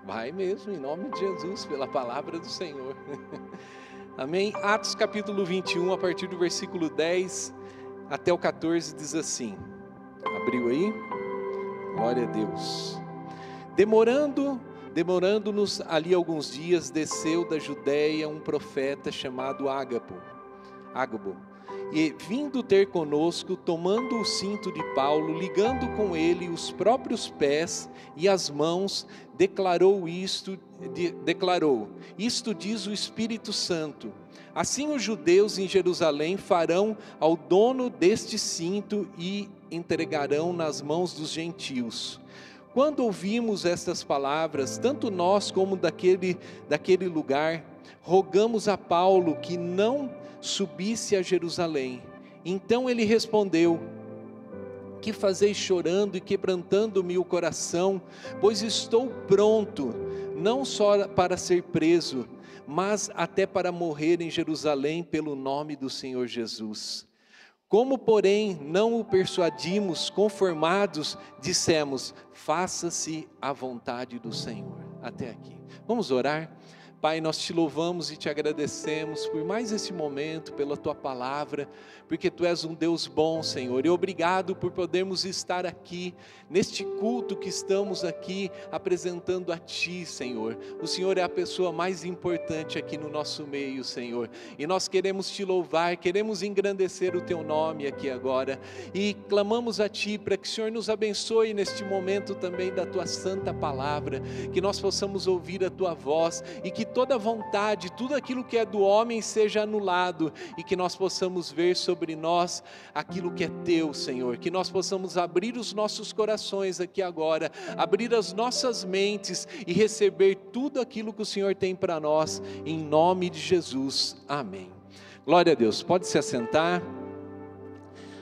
Vai mesmo, em nome de Jesus, pela palavra do Senhor. Amém? Atos capítulo 21, a partir do versículo 10 até o 14, diz assim. Abriu aí? Glória a Deus. Demorando-nos ali alguns dias, desceu da Judéia um profeta chamado Ágabo. E vindo ter conosco, tomando o cinto de Paulo, ligando com ele os próprios pés e as mãos, declarou, isto diz o Espírito Santo: assim os judeus em Jerusalém farão ao dono deste cinto e entregarão nas mãos dos gentios. Quando ouvimos estas palavras, tanto nós como daquele lugar, rogamos a Paulo que não subisse a Jerusalém. Então ele respondeu: que fazeis chorando e quebrantando-me o coração? Pois estou pronto, não só para ser preso, mas até para morrer em Jerusalém pelo nome do Senhor Jesus. Como, porém, não o persuadimos, conformados, dissemos: faça-se a vontade do Senhor. Até aqui. Vamos orar? Pai, nós te louvamos e te agradecemos por mais esse momento, pela tua palavra, porque tu és um Deus bom, Senhor, e obrigado por podermos estar aqui, neste culto que estamos aqui, apresentando a ti, Senhor. O Senhor é a pessoa mais importante aqui no nosso meio, Senhor, e nós queremos te louvar, queremos engrandecer o teu nome aqui agora, e clamamos a ti para que o Senhor nos abençoe neste momento também da tua santa palavra, que nós possamos ouvir a tua voz, e que toda vontade, tudo aquilo que é do homem seja anulado, e que nós possamos ver sobre nós aquilo que é teu, Senhor, que nós possamos abrir os nossos corações aqui agora, abrir as nossas mentes e receber tudo aquilo que o Senhor tem para nós, em nome de Jesus, amém. Glória a Deus, pode se assentar.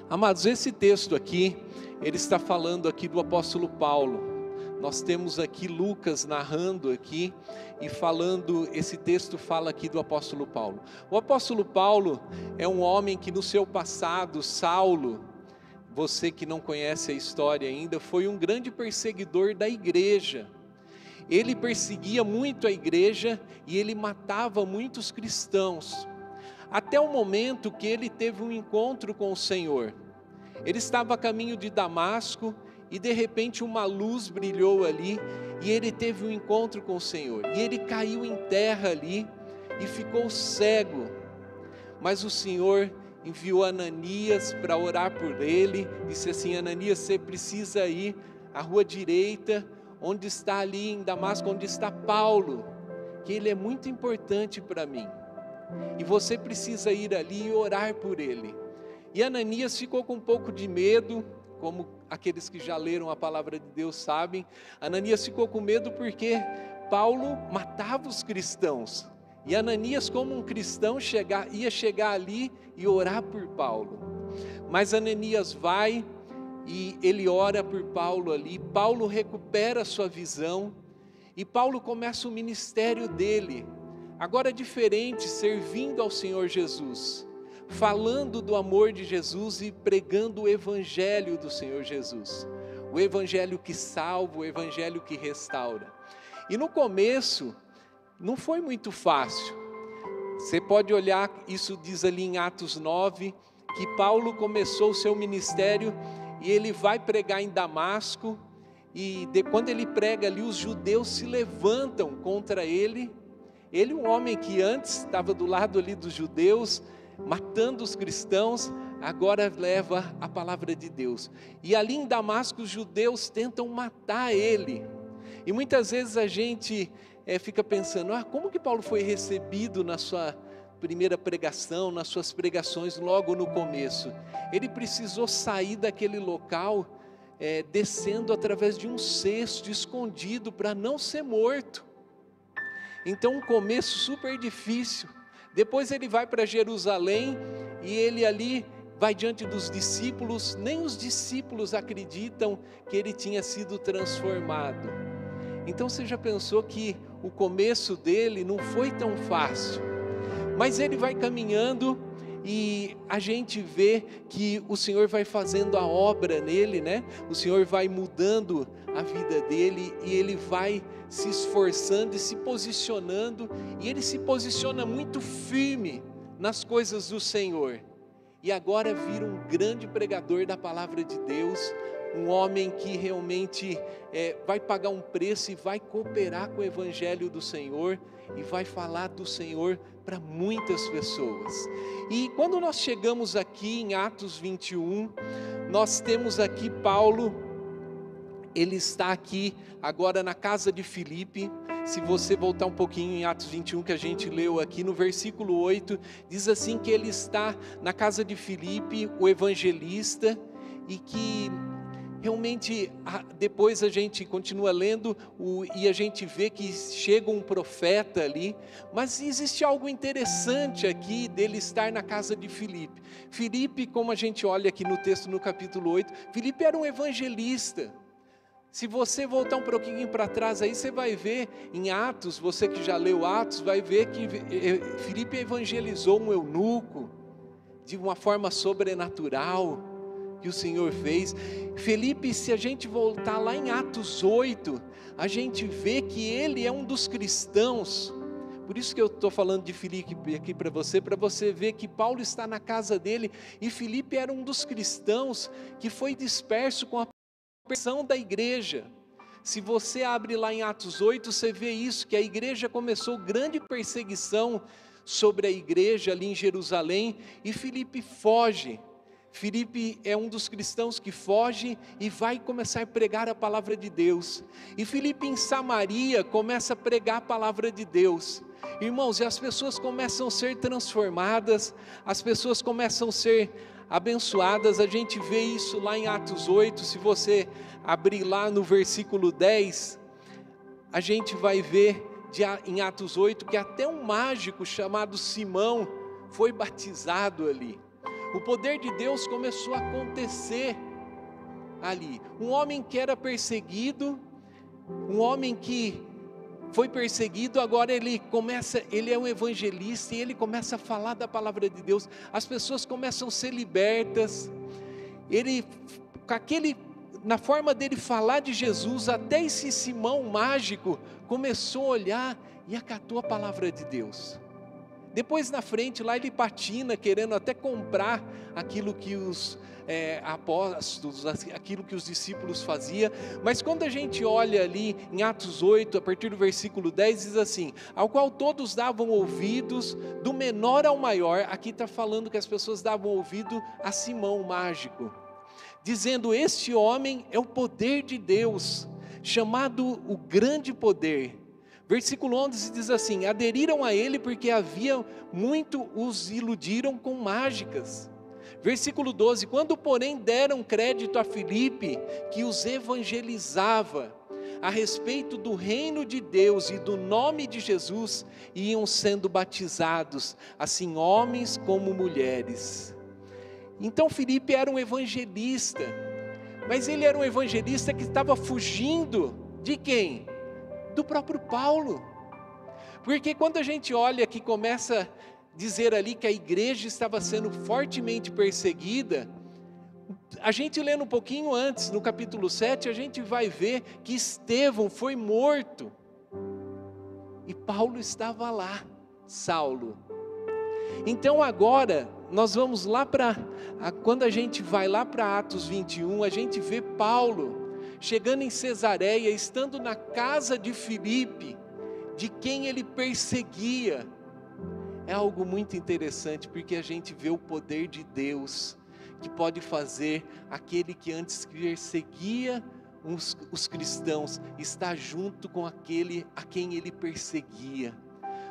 Amados, esse texto aqui, ele está falando aqui do apóstolo Paulo. Nós temos aqui Lucas narrando aqui e falando, esse texto fala aqui do apóstolo Paulo. O apóstolo Paulo é um homem que no seu passado, Saulo, você que não conhece a história ainda, foi um grande perseguidor da igreja. Ele perseguia muito a igreja e ele matava muitos cristãos. Até o momento que ele teve um encontro com o Senhor. Ele estava a caminho de Damasco, e de repente uma luz brilhou ali, e ele teve um encontro com o Senhor, e ele caiu em terra ali, e ficou cego, mas o Senhor enviou Ananias para orar por ele, disse assim: Ananias, você precisa ir à rua direita, onde está ali em Damasco, onde está Paulo, que ele é muito importante para mim, e você precisa ir ali e orar por ele. E Ananias ficou com um pouco de medo, como aqueles que já leram a palavra de Deus sabem. Ananias ficou com medo porque Paulo matava os cristãos, e Ananias, como um cristão, ia chegar ali e orar por Paulo. Mas Ananias vai e ele ora por Paulo ali. Paulo recupera sua visão e Paulo começa o ministério dele, agora diferente, servindo ao Senhor Jesus, falando do amor de Jesus e pregando o evangelho do Senhor Jesus, o evangelho que salva, o evangelho que restaura. E no começo não foi muito fácil. Você pode olhar, isso diz ali em Atos 9, que Paulo começou o seu ministério e ele vai pregar em Damasco, e quando ele prega ali, os judeus se levantam contra ele. Ele, um homem que antes estava do lado ali dos judeus, matando os cristãos, agora leva a palavra de Deus. E ali em Damasco os judeus tentam matar ele. E muitas vezes a gente fica pensando, como que Paulo foi recebido na sua primeira pregação, nas suas pregações logo no começo? Ele precisou sair daquele local, descendo através de um cesto escondido para não ser morto. Então um começo super difícil. Depois ele vai para Jerusalém e ele ali vai diante dos discípulos. Nem os discípulos acreditam que ele tinha sido transformado. Então você já pensou que o começo dele não foi tão fácil? Mas ele vai caminhando e a gente vê que o Senhor vai fazendo a obra nele, né? O Senhor vai mudando a vida dele e ele vai se esforçando e se posicionando, e ele se posiciona muito firme nas coisas do Senhor. E agora vira um grande pregador da palavra de Deus, um homem que realmente vai pagar um preço e vai cooperar com o Evangelho do Senhor e vai falar do Senhor para muitas pessoas. E quando nós chegamos aqui em Atos 21, nós temos aqui Paulo, ele está aqui agora na casa de Filipe. Se você voltar um pouquinho em Atos 21, que a gente leu aqui, no versículo 8, diz assim que ele está na casa de Filipe, o evangelista, e que realmente depois a gente continua lendo e a gente vê que chega um profeta ali, mas existe algo interessante aqui dele estar na casa de Filipe. Filipe, como a gente olha aqui no texto no capítulo 8, Filipe era um evangelista. Se você voltar um pouquinho para trás aí, você vai ver em Atos, você que já leu Atos, vai ver que Filipe evangelizou um eunuco de uma forma sobrenatural que o Senhor fez. Filipe, se a gente voltar lá em Atos 8, a gente vê que ele é um dos cristãos. Por isso que eu estou falando de Filipe aqui para você ver que Paulo está na casa dele, e Filipe era um dos cristãos que foi disperso com a perseguição da igreja. Se você abre lá em Atos 8, você vê isso, que a igreja começou grande perseguição sobre a igreja ali em Jerusalém, e Filipe foge. Filipe é um dos cristãos que foge e vai começar a pregar a palavra de Deus. E Filipe em Samaria começa a pregar a palavra de Deus. Irmãos, e as pessoas começam a ser transformadas, as pessoas começam a ser abençoadas. A gente vê isso lá em Atos 8, se você abrir lá no versículo 10, a gente vai ver em Atos 8 que até um mágico chamado Simão foi batizado ali. O poder de Deus começou a acontecer ali. Um homem que era perseguido, um homem que foi perseguido, agora ele é um evangelista e ele começa a falar da palavra de Deus. As pessoas começam a ser libertas. Na forma dele falar de Jesus, até esse Simão mágico começou a olhar e acatou a palavra de Deus. Depois na frente lá ele patina, querendo até comprar aquilo que os apóstolos, aquilo que os discípulos faziam. Mas quando a gente olha ali em Atos 8, a partir do versículo 10, diz assim: ao qual todos davam ouvidos, do menor ao maior. Aqui está falando que as pessoas davam ouvido a Simão o mágico, dizendo: este homem é o poder de Deus, chamado o grande poder. Versículo 11 diz assim: aderiram a ele porque havia muito os iludiram com mágicas. Versículo 12: quando porém deram crédito a Filipe, que os evangelizava a respeito do reino de Deus e do nome de Jesus, iam sendo batizados, assim homens como mulheres. Então Filipe era um evangelista, mas ele era um evangelista que estava fugindo de quem? Do próprio Paulo. Porque quando a gente olha que começa a dizer ali que a igreja estava sendo fortemente perseguida, a gente lendo um pouquinho antes, no capítulo 7, a gente vai ver que Estevão foi morto, e Paulo estava lá, Saulo. Então agora, nós vamos lá quando a gente vai lá para Atos 21, a gente vê Paulo chegando em Cesareia, estando na casa de Filipe, de quem ele perseguia. É algo muito interessante, porque a gente vê o poder de Deus, que pode fazer aquele que antes perseguia os cristãos, estar junto com aquele a quem ele perseguia.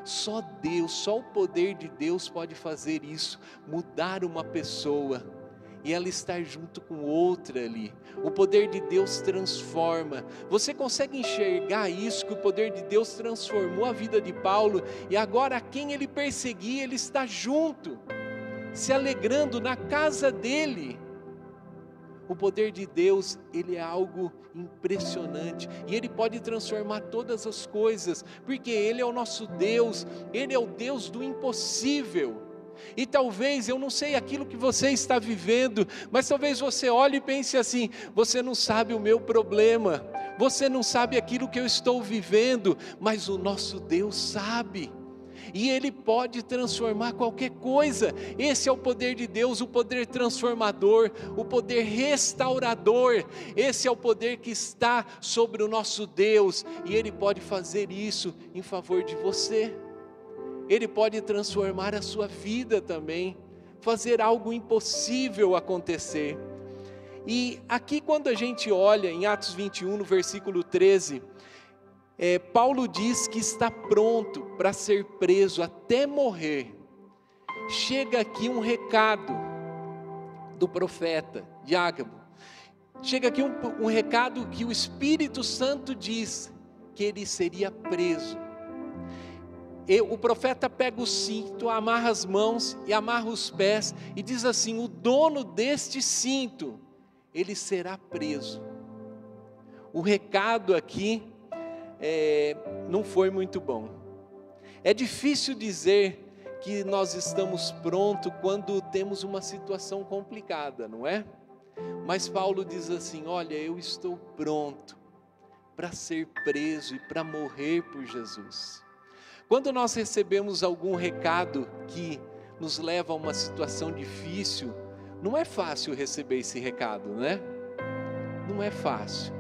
Só Deus, só o poder de Deus pode fazer isso, mudar uma pessoa e ela estar junto com outra ali. O poder de Deus transforma. Você consegue enxergar isso, que o poder de Deus transformou a vida de Paulo, e agora a quem ele perseguia, ele está junto, se alegrando na casa dele. O poder de Deus, ele é algo impressionante, e ele pode transformar todas as coisas, porque ele é o nosso Deus, ele é o Deus do impossível. E talvez, eu não sei aquilo que você está vivendo, mas talvez você olhe e pense assim: você não sabe o meu problema, você não sabe aquilo que eu estou vivendo, mas o nosso Deus sabe. E Ele pode transformar qualquer coisa. Esse é o poder de Deus, o poder transformador, o poder restaurador. Esse é o poder que está sobre o nosso Deus, e Ele pode fazer isso em favor de você. Ele pode transformar a sua vida também, fazer algo impossível acontecer. E aqui, quando a gente olha em Atos 21, no versículo 13, Paulo diz que está pronto para ser preso até morrer. Chega aqui um recado do profeta de Ágabo. Chega aqui um recado que o Espírito Santo diz que ele seria preso. O profeta pega o cinto, amarra as mãos e amarra os pés e diz assim: o dono deste cinto, ele será preso. O recado aqui não foi muito bom. É difícil dizer que nós estamos prontos quando temos uma situação complicada, não é? Mas Paulo diz assim: olha, eu estou pronto para ser preso e para morrer por Jesus. Quando nós recebemos algum recado que nos leva a uma situação difícil, não é fácil receber esse recado, né? Não é fácil.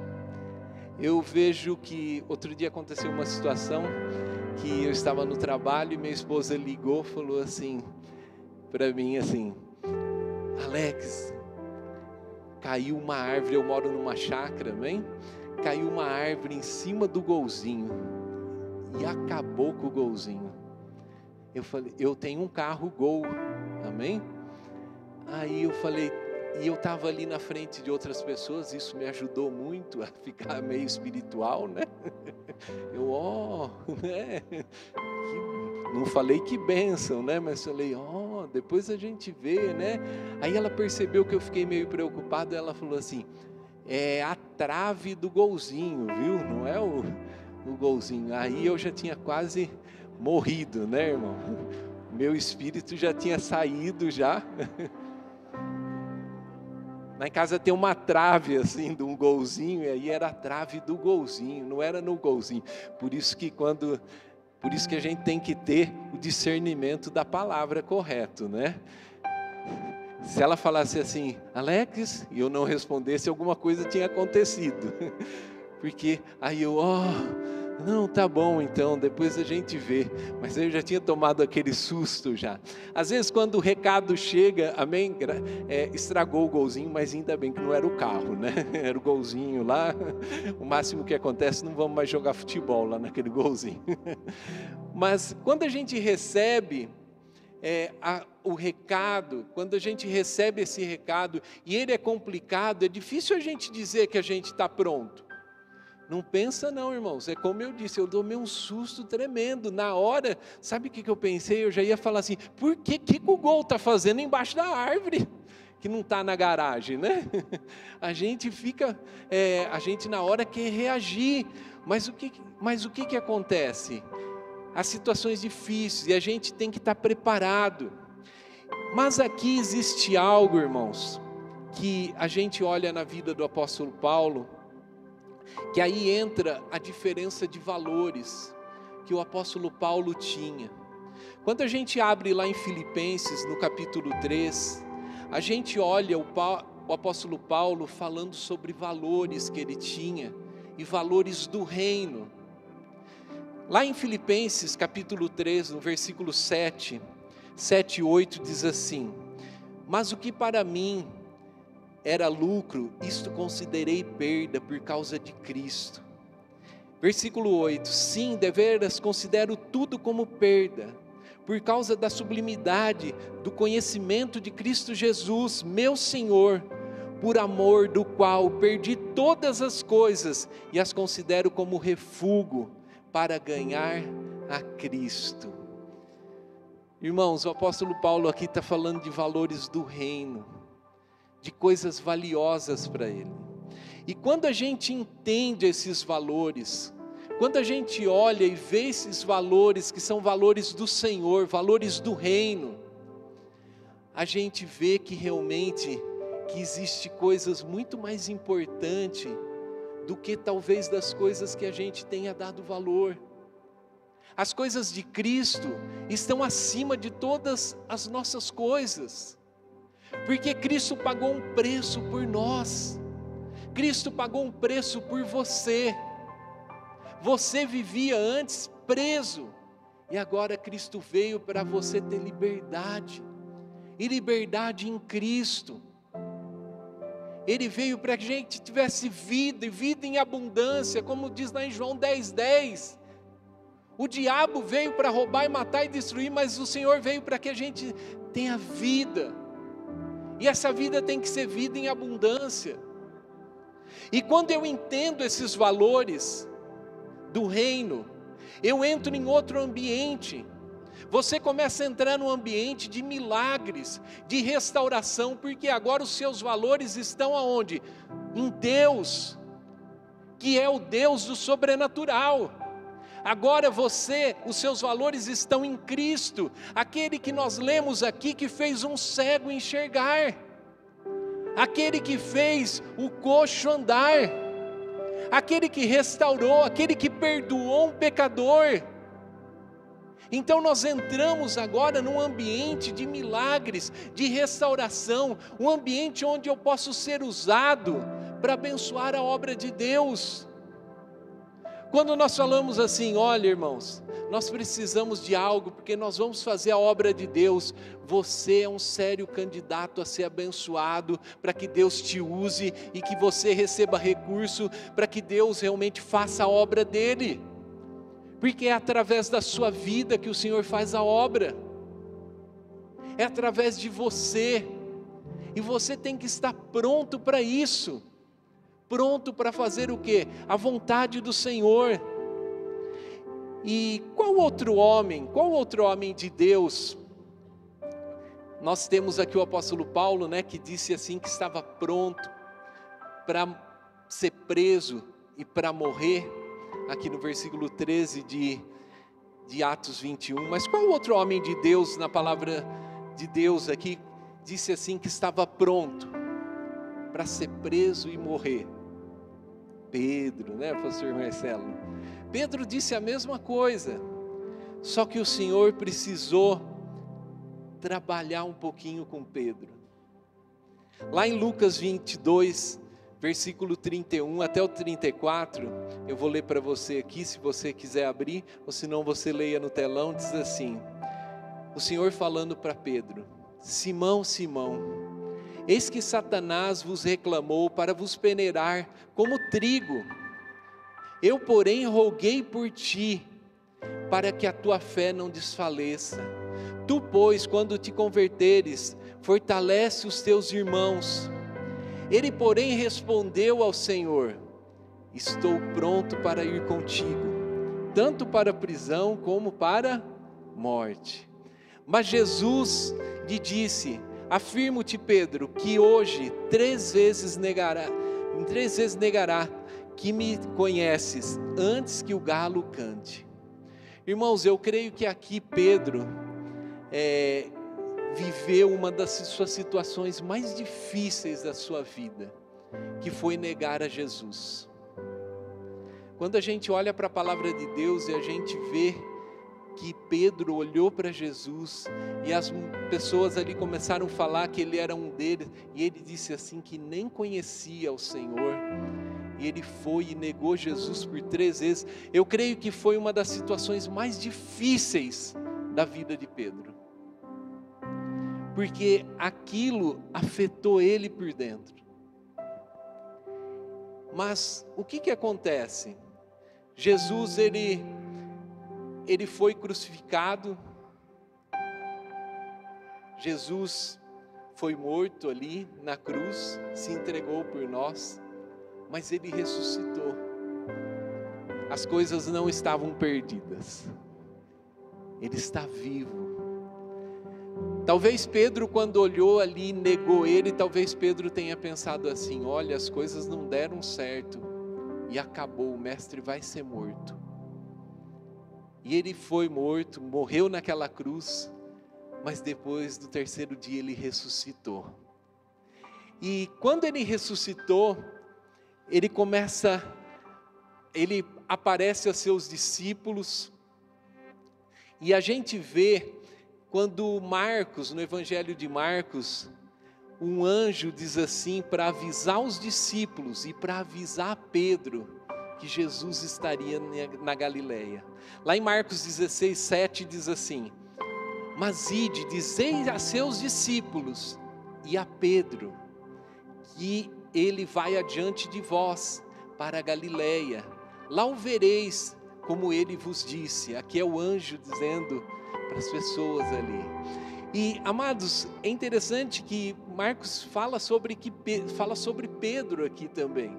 Eu vejo que outro dia aconteceu uma situação que eu estava no trabalho e minha esposa ligou, falou assim para mim assim: Alex, caiu uma árvore, eu moro numa chácara, amém? Caiu uma árvore em cima do golzinho e acabou com o golzinho. Eu falei: eu tenho um carro Gol, amém? Aí eu falei, e eu estava ali na frente de outras pessoas, isso me ajudou muito a ficar meio espiritual, né? Eu, né? Não falei que bênção, né? Mas falei, depois a gente vê, né? Aí ela percebeu que eu fiquei meio preocupado, ela falou assim: é a trave do golzinho, viu? Não é o golzinho. Aí eu já tinha quase morrido, né, irmão? Meu espírito já tinha saído já. Lá em casa tem uma trave assim de um golzinho, e aí era a trave do golzinho, não era no golzinho. Por isso que a gente tem que ter o discernimento da palavra correto, né? Se ela falasse assim, Alex, e eu não respondesse, alguma coisa tinha acontecido. Porque aí eu, não, tá bom então, depois a gente vê. Mas eu já tinha tomado aquele susto já. Às vezes quando o recado chega, amém, estragou o golzinho, mas ainda bem que não era o carro, né? Era o golzinho lá. O máximo que acontece, não vamos mais jogar futebol lá naquele golzinho. Mas quando a gente recebe o recado, quando a gente recebe esse recado, e ele é complicado, é difícil a gente dizer que a gente está pronto. Não pensa não, irmãos, é como eu disse, eu tomei um susto tremendo, na hora, sabe o que eu pensei? Eu já ia falar assim, por que o Gol está fazendo embaixo da árvore, que não está na garagem, né? A gente fica, a gente na hora quer reagir, mas o que acontece? As situações difíceis, e a gente tem que estar preparado. Mas aqui existe algo, irmãos, que a gente olha na vida do apóstolo Paulo, que aí entra a diferença de valores que o apóstolo Paulo tinha. Quando a gente abre lá em Filipenses, no capítulo 3, a gente olha o apóstolo Paulo falando sobre valores que ele tinha, e valores do reino. Lá em Filipenses, capítulo 3, no versículo 7 e 8, diz assim: mas o que para mim era lucro, isto considerei perda por causa de Cristo. Versículo 8, sim, deveras considero tudo como perda, por causa da sublimidade do conhecimento de Cristo Jesus, meu Senhor, por amor do qual perdi todas as coisas e as considero como refúgio para ganhar a Cristo. Irmãos, o apóstolo Paulo aqui está falando de valores do reino, de coisas valiosas para ele. E quando a gente entende esses valores, quando a gente olha e vê esses valores que são valores do Senhor, valores do reino, a gente vê que realmente que existe coisas muito mais importantes do que talvez das coisas que a gente tenha dado valor. As coisas de Cristo estão acima de todas as nossas coisas, porque Cristo pagou um preço por nós, Cristo pagou um preço por você. Você vivia antes preso, e agora Cristo veio para você ter liberdade, e liberdade em Cristo. Ele veio para que a gente tivesse vida, e vida em abundância, como diz lá em João 10:10. O diabo veio para roubar e matar e destruir, mas o Senhor veio para que a gente tenha vida, e essa vida tem que ser vida em abundância. E quando eu entendo esses valores do reino, eu entro em outro ambiente. Você começa a entrar num ambiente de milagres, de restauração, porque agora os seus valores estão aonde? Em Deus, que é o Deus do sobrenatural. Agora os seus valores estão em Cristo, aquele que nós lemos aqui, que fez um cego enxergar, aquele que fez o coxo andar, aquele que restaurou, aquele que perdoou um pecador. Então nós entramos agora num ambiente de milagres, de restauração, um ambiente onde eu posso ser usado para abençoar a obra de Deus. Quando nós falamos assim, olha irmãos, nós precisamos de algo, porque nós vamos fazer a obra de Deus, você é um sério candidato a ser abençoado, para que Deus te use, e que você receba recurso, para que Deus realmente faça a obra dEle, porque é através da sua vida que o Senhor faz a obra, é através de você, e você tem que estar pronto para isso, pronto para fazer o quê? A vontade do Senhor. E qual outro homem de Deus? Nós temos aqui o apóstolo Paulo, né, que disse assim, que estava pronto para ser preso e para morrer, aqui no versículo 13 de Atos 21, mas qual outro homem de Deus, na palavra de Deus aqui, disse assim, que estava pronto para ser preso e morrer? Pedro, né, pastor Marcelo? Pedro disse a mesma coisa, só que o Senhor precisou trabalhar um pouquinho com Pedro. Lá em Lucas 22, versículo 31 até o 34, eu vou ler para você aqui, se você quiser abrir, ou se não você leia no telão, diz assim, o Senhor falando para Pedro: Simão, Simão, eis que Satanás vos reclamou para vos peneirar como trigo. Eu, porém, roguei por ti, para que a tua fé não desfaleça. Tu, pois, quando te converteres, fortalece os teus irmãos. Ele, porém, respondeu ao Senhor: estou pronto para ir contigo, tanto para a prisão como para a morte. Mas Jesus lhe disse: afirmo-te, Pedro, que hoje 3 vezes negará que me conheces, antes que o galo cante. Irmãos, eu creio que aqui Pedro viveu uma das suas situações mais difíceis da sua vida, que foi negar a Jesus. Quando a gente olha para a palavra de Deus e a gente vê que Pedro olhou para Jesus, e as pessoas ali começaram a falar que ele era um deles, e ele disse assim que nem conhecia o Senhor, e ele foi e negou Jesus por 3 vezes. Eu creio que foi uma das situações mais difíceis da vida de Pedro, porque aquilo afetou ele por dentro. Mas o que acontece? Jesus, ele foi crucificado, Jesus foi morto ali na cruz, se entregou por nós, mas ele ressuscitou. As coisas não estavam perdidas, ele está vivo. Talvez Pedro, quando olhou ali e negou ele, talvez Pedro tenha pensado assim: olha, as coisas não deram certo, e acabou, o mestre vai ser morto. E ele foi morto, morreu naquela cruz, mas depois do terceiro dia ele ressuscitou. E quando ele ressuscitou, ele aparece a seus discípulos, e a gente vê, quando Marcos, no Evangelho de Marcos, um anjo diz assim, para avisar os discípulos e para avisar Pedro, que Jesus estaria na Galileia. Lá em Marcos 16, 7 diz assim: mas ide, dizei a seus discípulos e a Pedro, que ele vai adiante de vós, para a Galileia, lá o vereis, como ele vos disse. Aqui é o anjo dizendo para as pessoas ali. E, amados, é interessante que Marcos fala sobre Pedro aqui também.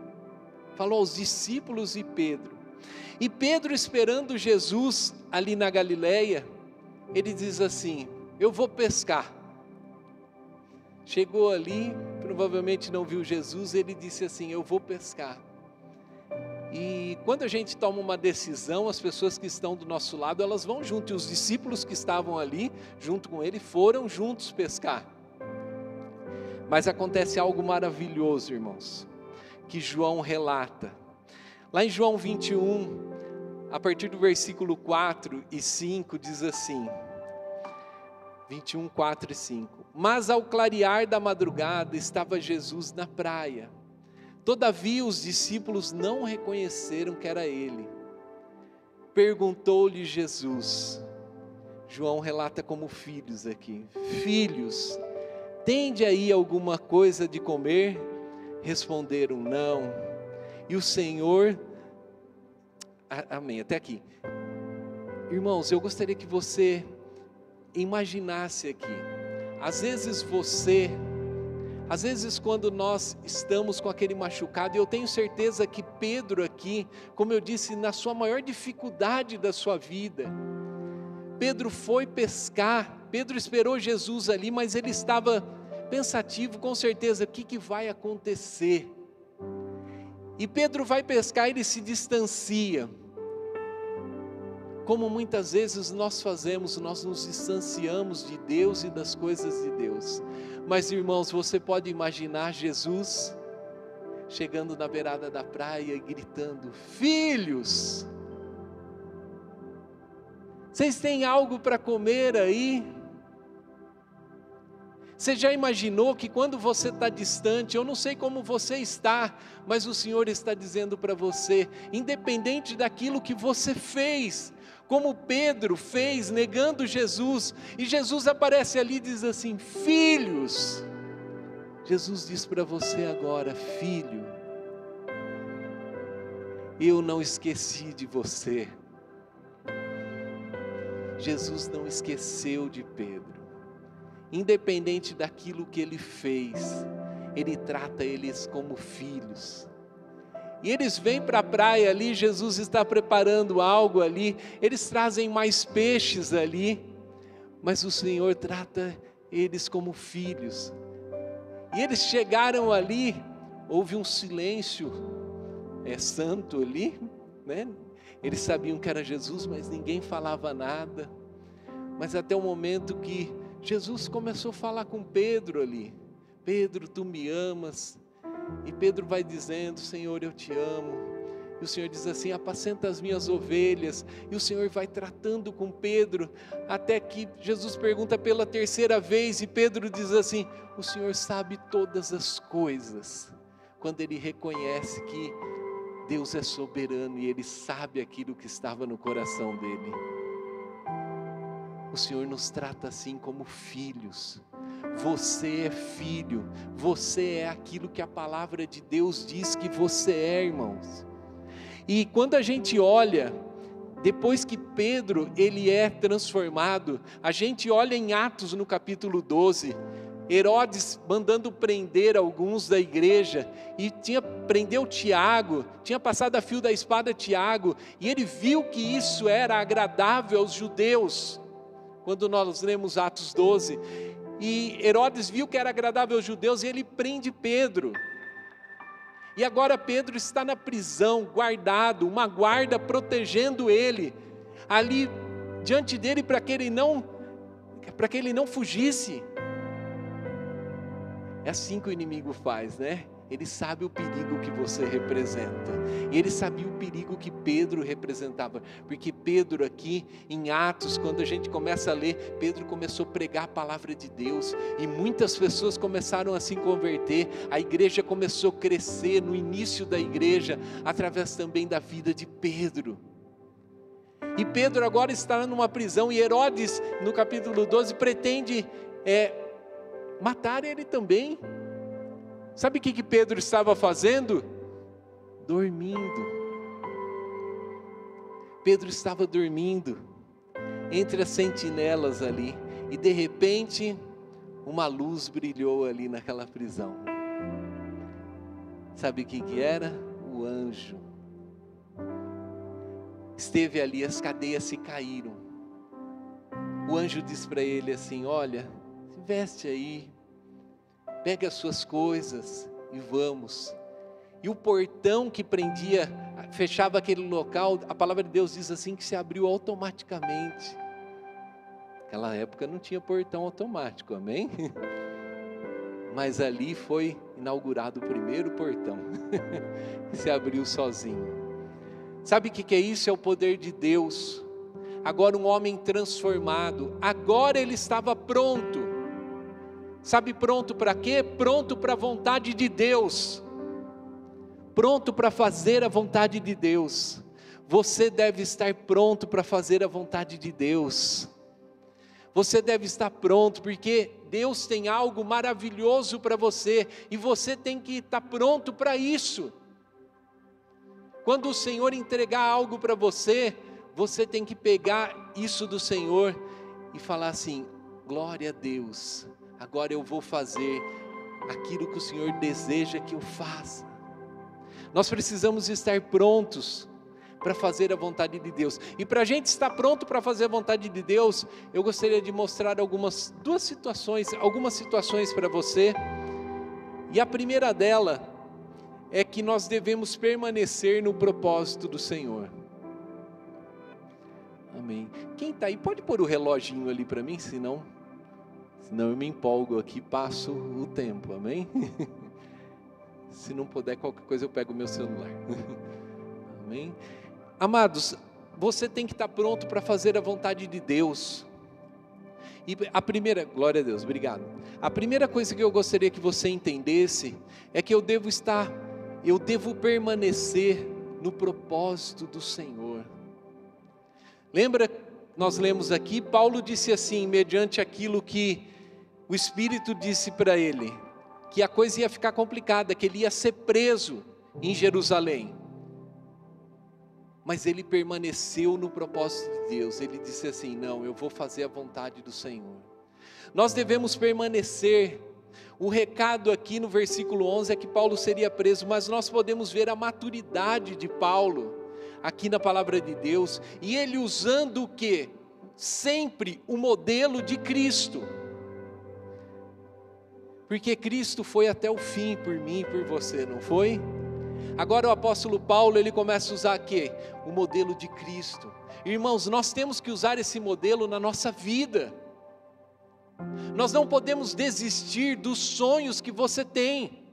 Falou aos discípulos e Pedro. E Pedro, esperando Jesus ali na Galileia, ele diz assim: eu vou pescar. Chegou ali, provavelmente não viu Jesus, ele disse assim: eu vou pescar. E quando a gente toma uma decisão, as pessoas que estão do nosso lado, elas vão junto, e os discípulos que estavam ali, junto com ele, foram juntos pescar. Mas acontece algo maravilhoso, irmãos, que João relata. Lá em João 21, a partir do versículo 4 e 5, diz assim, 21, 4 e 5. Mas ao clarear da madrugada, estava Jesus na praia. Todavia os discípulos não reconheceram que era ele. Perguntou-lhe Jesus, João relata como filhos aqui: filhos, tende aí alguma coisa de comer? Responderam: não. E o Senhor, amém, até aqui. Irmãos, eu gostaria que você imaginasse aqui, às vezes quando nós estamos com aquele machucado, e eu tenho certeza que Pedro aqui, como eu disse, na sua maior dificuldade da sua vida, Pedro foi pescar, Pedro esperou Jesus ali, mas ele estava pensativo, com certeza, o que vai acontecer? E Pedro vai pescar, ele se distancia, como muitas vezes nós fazemos, nós nos distanciamos de Deus e das coisas de Deus. Mas, irmãos, você pode imaginar Jesus chegando na beirada da praia e gritando: filhos, vocês têm algo para comer aí? Você já imaginou que quando você está distante, eu não sei como você está, mas o Senhor está dizendo para você, independente daquilo que você fez, como Pedro fez, negando Jesus, e Jesus aparece ali e diz assim: filhos, Jesus diz para você agora: filho, eu não esqueci de você. Jesus não esqueceu de Pedro, independente daquilo que ele fez, ele trata eles como filhos. E eles vêm para a praia ali, Jesus está preparando algo ali, eles trazem mais peixes ali, mas o Senhor trata eles como filhos. E eles chegaram ali, houve um silêncio santo ali, né? Eles sabiam que era Jesus, mas ninguém falava nada. Mas até o momento que Jesus começou a falar com Pedro ali: Pedro, tu me amas? E Pedro vai dizendo: Senhor, eu te amo. E o Senhor diz assim: apacenta as minhas ovelhas. E o Senhor vai tratando com Pedro, até que Jesus pergunta pela terceira vez, e Pedro diz assim: o Senhor sabe todas as coisas. Quando ele reconhece que Deus é soberano e ele sabe aquilo que estava no coração dele. O Senhor nos trata assim como filhos. Você é filho, você é aquilo que a palavra de Deus diz que você é, irmãos. E quando a gente olha, depois que Pedro ele é transformado, a gente olha em Atos no capítulo 12, Herodes mandando prender alguns da igreja, e prendeu Tiago, tinha passado a fio da espada Tiago, e ele viu que isso era agradável aos judeus. Quando nós lemos Atos 12, e Herodes viu que era agradável aos judeus, e ele prende Pedro. E agora Pedro está na prisão, guardado, uma guarda protegendo ele, ali diante dele, para que ele não para que ele não fugisse. É assim que o inimigo faz, né? Ele sabe o perigo que você representa. E ele sabia o perigo que Pedro representava. Porque Pedro aqui, em Atos, quando a gente começa a ler, Pedro começou a pregar a palavra de Deus. E muitas pessoas começaram a se converter. A igreja começou a crescer no início da igreja, através também da vida de Pedro. E Pedro agora está numa prisão. E Herodes, no capítulo 12, pretende matar ele também. Sabe o que Pedro estava fazendo? Dormindo. Pedro estava dormindo entre as sentinelas ali, e de repente uma luz brilhou ali naquela prisão. Sabe o que era? O anjo. Esteve ali, as cadeias se caíram. O anjo disse para ele assim: olha, se veste aí, pega as suas coisas e vamos. E o portão que prendia, fechava aquele local, a palavra de Deus diz assim, que se abriu automaticamente. Naquela época não tinha portão automático, amém? Mas ali foi inaugurado o primeiro portão, que se abriu sozinho. Sabe o que é isso? É o poder de Deus. Agora um homem transformado, agora ele estava pronto. Sabe pronto para quê? Pronto para a vontade de Deus. Pronto para fazer a vontade de Deus. Você deve estar pronto para fazer a vontade de Deus. Você deve estar pronto, porque Deus tem algo maravilhoso para você, e você tem que estar pronto para isso. Quando o Senhor entregar algo para você, você tem que pegar isso do Senhor e falar assim: glória a Deus, agora eu vou fazer aquilo que o Senhor deseja que eu faça. Nós precisamos estar prontos para fazer a vontade de Deus. E para a gente estar pronto para fazer a vontade de Deus, eu gostaria de mostrar algumas situações para você. E a primeira dela é que nós devemos permanecer no propósito do Senhor. Amém. Quem está aí, pode pôr o reloginho ali para mim, senão eu me empolgo aqui, passo o tempo, amém? Se não puder, qualquer coisa eu pego o meu celular. Amém? Amados, você tem que estar pronto para fazer a vontade de Deus. E a primeira, glória a Deus, obrigado. A primeira coisa que eu gostaria que você entendesse é que eu devo permanecer no propósito do Senhor. Lembra, nós lemos aqui, Paulo disse assim, mediante aquilo que o Espírito disse para ele, que a coisa ia ficar complicada, que ele ia ser preso em Jerusalém. Mas ele permaneceu no propósito de Deus. Ele disse assim: não, eu vou fazer a vontade do Senhor. Nós devemos permanecer. O recado aqui no versículo 11 é que Paulo seria preso, mas nós podemos ver a maturidade de Paulo aqui na palavra de Deus, e ele usando o quê? Sempre o modelo de Cristo. Porque Cristo foi até o fim por mim e por você, não foi? Agora o apóstolo Paulo, ele começa a usar o quê? O modelo de Cristo. Irmãos, nós temos que usar esse modelo na nossa vida. Nós não podemos desistir dos sonhos que você tem.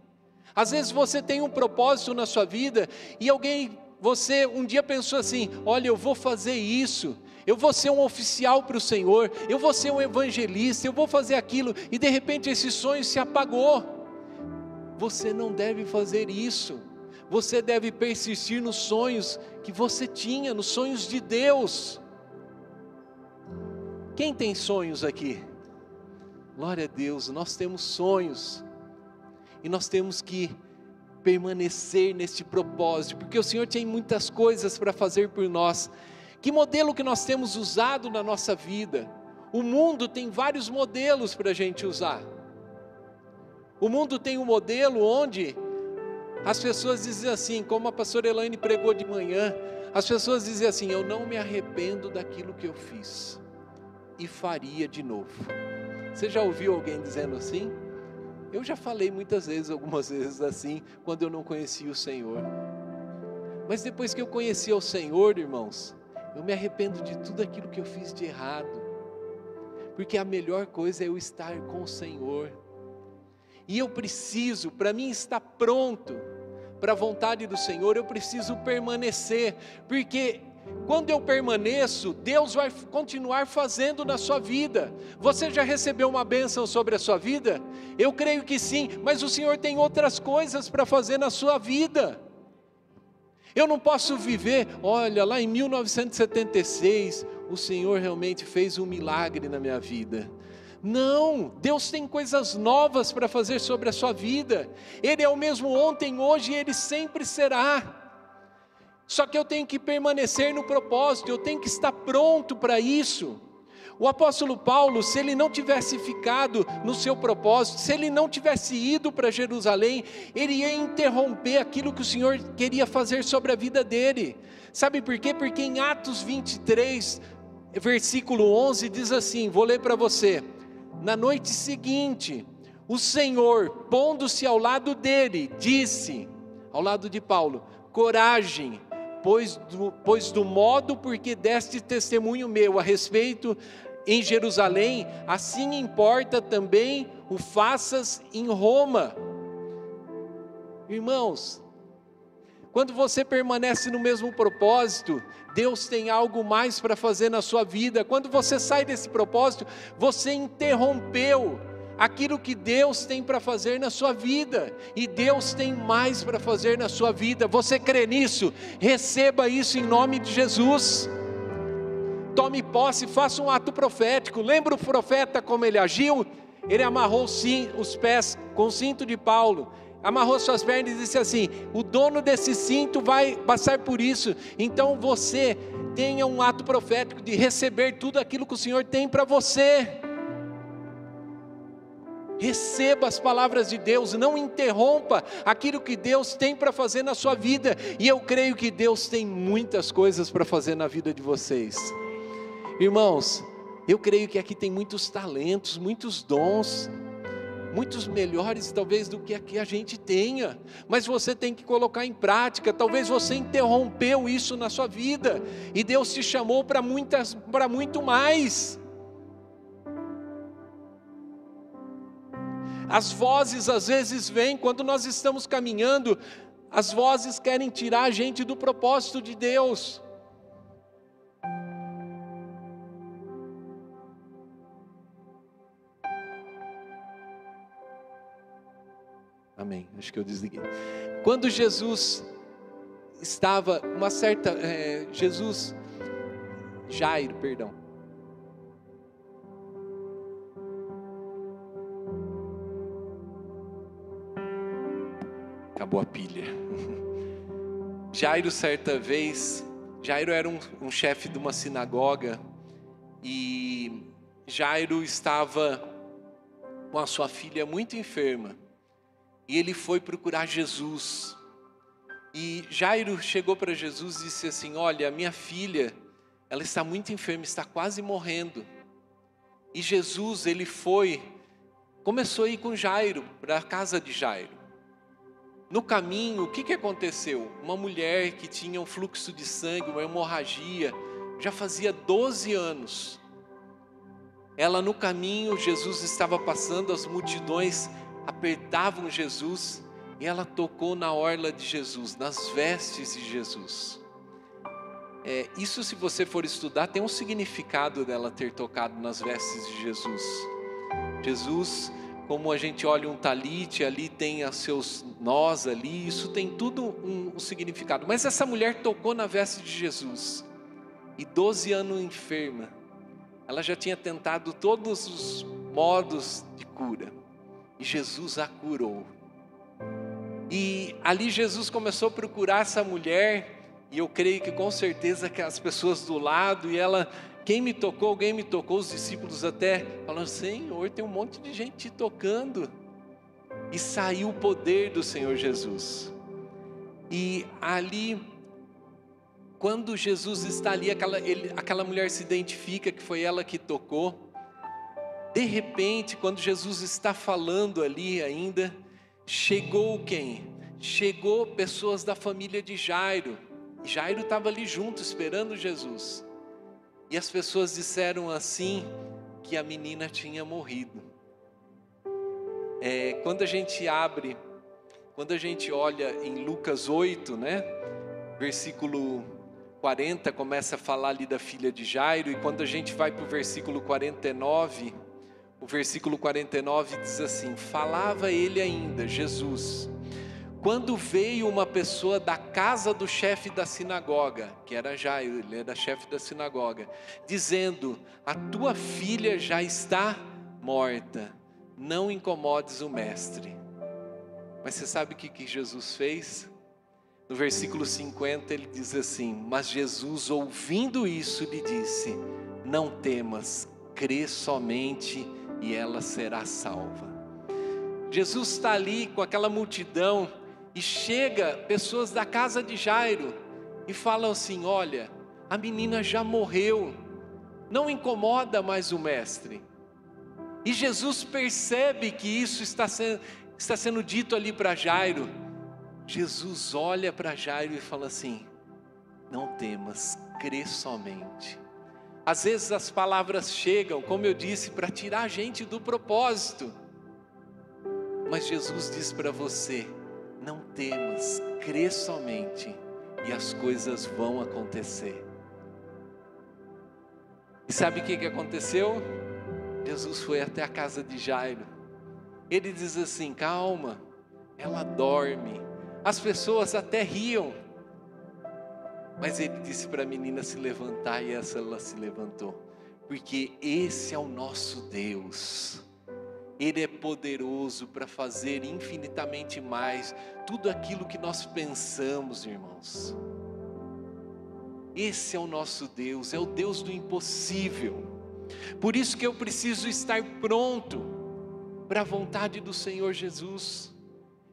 Às vezes você tem um propósito na sua vida, e você um dia pensou assim: olha, eu vou fazer isso, eu vou ser um oficial para o Senhor, eu vou ser um evangelista, eu vou fazer aquilo, e de repente esse sonho se apagou. Você não deve fazer isso. Você deve persistir nos sonhos que você tinha, nos sonhos de Deus. Quem tem sonhos aqui? Glória a Deus, nós temos sonhos, e nós temos que permanecer neste propósito, porque o Senhor tem muitas coisas para fazer por nós. Que modelo que nós temos usado na nossa vida? O mundo tem vários modelos para a gente usar. O mundo tem um modelo onde as pessoas dizem assim, como a pastora Elaine pregou de manhã, as pessoas dizem assim: eu não me arrependo daquilo que eu fiz, e faria de novo. Você já ouviu alguém dizendo assim? Eu já falei algumas vezes assim, quando eu não conhecia o Senhor. Mas depois que eu conheci o Senhor, irmãos, eu me arrependo de tudo aquilo que eu fiz de errado. porque a melhor coisa é eu estar com o Senhor. E eu preciso, para mim estar pronto para a vontade do Senhor, eu preciso permanecer, porque quando eu permaneço, Deus vai continuar fazendo na sua vida. Você já recebeu uma bênção sobre a sua vida? Eu creio que sim, mas o Senhor tem outras coisas para fazer na sua vida. Eu não posso viver, olha, lá em 1976, o Senhor realmente fez um milagre na minha vida. Não, Deus tem coisas novas para fazer sobre a sua vida. Ele é o mesmo ontem, hoje e Ele sempre será. Só que eu tenho que permanecer no propósito, eu tenho que estar pronto para isso. O apóstolo Paulo, se ele não tivesse ficado no seu propósito, se ele não tivesse ido para Jerusalém, ele ia interromper aquilo que o Senhor queria fazer sobre a vida dele. Sabe por quê? Porque em Atos 23, versículo 11, diz assim, vou ler para você. Na noite seguinte, o Senhor, pondo-se ao lado dele, disse, ao lado de Paulo, coragem, pois do modo porque deste testemunho meu a respeito em Jerusalém, assim importa também o faças em Roma. Irmãos, quando você permanece no mesmo propósito, Deus tem algo mais para fazer na sua vida. Quando você sai desse propósito, você interrompeu aquilo que Deus tem para fazer na sua vida, e Deus tem mais para fazer na sua vida. Você crê nisso? Receba isso em nome de Jesus. Tome posse, faça um ato profético. Lembra o profeta como ele agiu? Ele amarrou os pés com o cinto de Paulo, amarrou suas pernas e disse assim, o dono desse cinto vai passar por isso, então você tenha um ato profético de receber tudo aquilo que o Senhor tem para você. Receba as palavras de Deus, não interrompa aquilo que Deus tem para fazer na sua vida, e eu creio que Deus tem muitas coisas para fazer na vida de vocês. Irmãos, eu creio que aqui tem muitos talentos, muitos dons, muitos melhores talvez do que aqui a gente tenha, mas você tem que colocar em prática. Talvez você interrompeu isso na sua vida, e Deus te chamou para muito mais. As vozes às vezes vêm, quando nós estamos caminhando, as vozes querem tirar a gente do propósito de Deus. Amém, acho que eu desliguei. Quando Jesus estava, Jairo, perdão. Acabou a pilha. Jairo, certa vez, Jairo era um chefe de uma sinagoga, e Jairo estava com a sua filha muito enferma, e ele foi procurar Jesus, e Jairo chegou para Jesus e disse assim, olha, minha filha, ela está muito enferma, está quase morrendo. E Jesus, começou a ir com Jairo, para a casa de Jairo. No caminho, o que aconteceu? Uma mulher que tinha um fluxo de sangue, uma hemorragia, já fazia 12 anos. Ela no caminho, Jesus estava passando, as multidões apertavam Jesus, e ela tocou na orla de Jesus, nas vestes de Jesus. Isso, se você for estudar, tem um significado dela ter tocado nas vestes de Jesus. Jesus, como a gente olha um talite, ali tem os seus nós ali, isso tem tudo um significado. Mas essa mulher tocou na veste de Jesus, e 12 anos enferma, ela já tinha tentado todos os modos de cura, e Jesus a curou. E ali Jesus começou a procurar essa mulher, e eu creio que com certeza que as pessoas do lado, e ela... Quem me tocou? Alguém me tocou. Os discípulos até falando, Senhor, tem um monte de gente te tocando. E saiu o poder do Senhor Jesus. E ali, quando Jesus está ali, aquela mulher se identifica que foi ela que tocou. De repente, quando Jesus está falando ali ainda, chegou quem? Chegou pessoas da família de Jairo. Jairo estava ali junto, esperando Jesus. E as pessoas disseram assim, que a menina tinha morrido. Quando a gente olha em Lucas 8, né? Versículo 40, começa a falar ali da filha de Jairo, e quando a gente vai para o versículo 49, o versículo 49 diz assim: falava ele ainda, Jesus, quando veio uma pessoa da casa do chefe da sinagoga, que era Jairo, ele era chefe da sinagoga, dizendo: a tua filha já está morta, não incomodes o mestre. Mas você sabe o que Jesus fez? No versículo 50 ele diz assim: mas Jesus, ouvindo isso, lhe disse: não temas, crê somente e ela será salva. Jesus está ali com aquela multidão e chega pessoas da casa de Jairo e falam assim: olha, a menina já morreu, não incomoda mais o mestre. E Jesus percebe que isso está sendo dito ali para Jairo. Jesus olha para Jairo e fala assim: não temas, crê somente. Às vezes as palavras chegam, como eu disse, para tirar a gente do propósito. Mas Jesus diz para você: não temas, crê somente e as coisas vão acontecer. E sabe o que aconteceu? Jesus foi até a casa de Jairo. Ele diz assim: calma, ela dorme. As pessoas até riam, mas ele disse para a menina se levantar, e ela se levantou, porque esse é o nosso Deus. Ele é poderoso para fazer infinitamente mais tudo aquilo que nós pensamos, irmãos. Esse é o nosso Deus, é o Deus do impossível. Por isso que eu preciso estar pronto para a vontade do Senhor Jesus.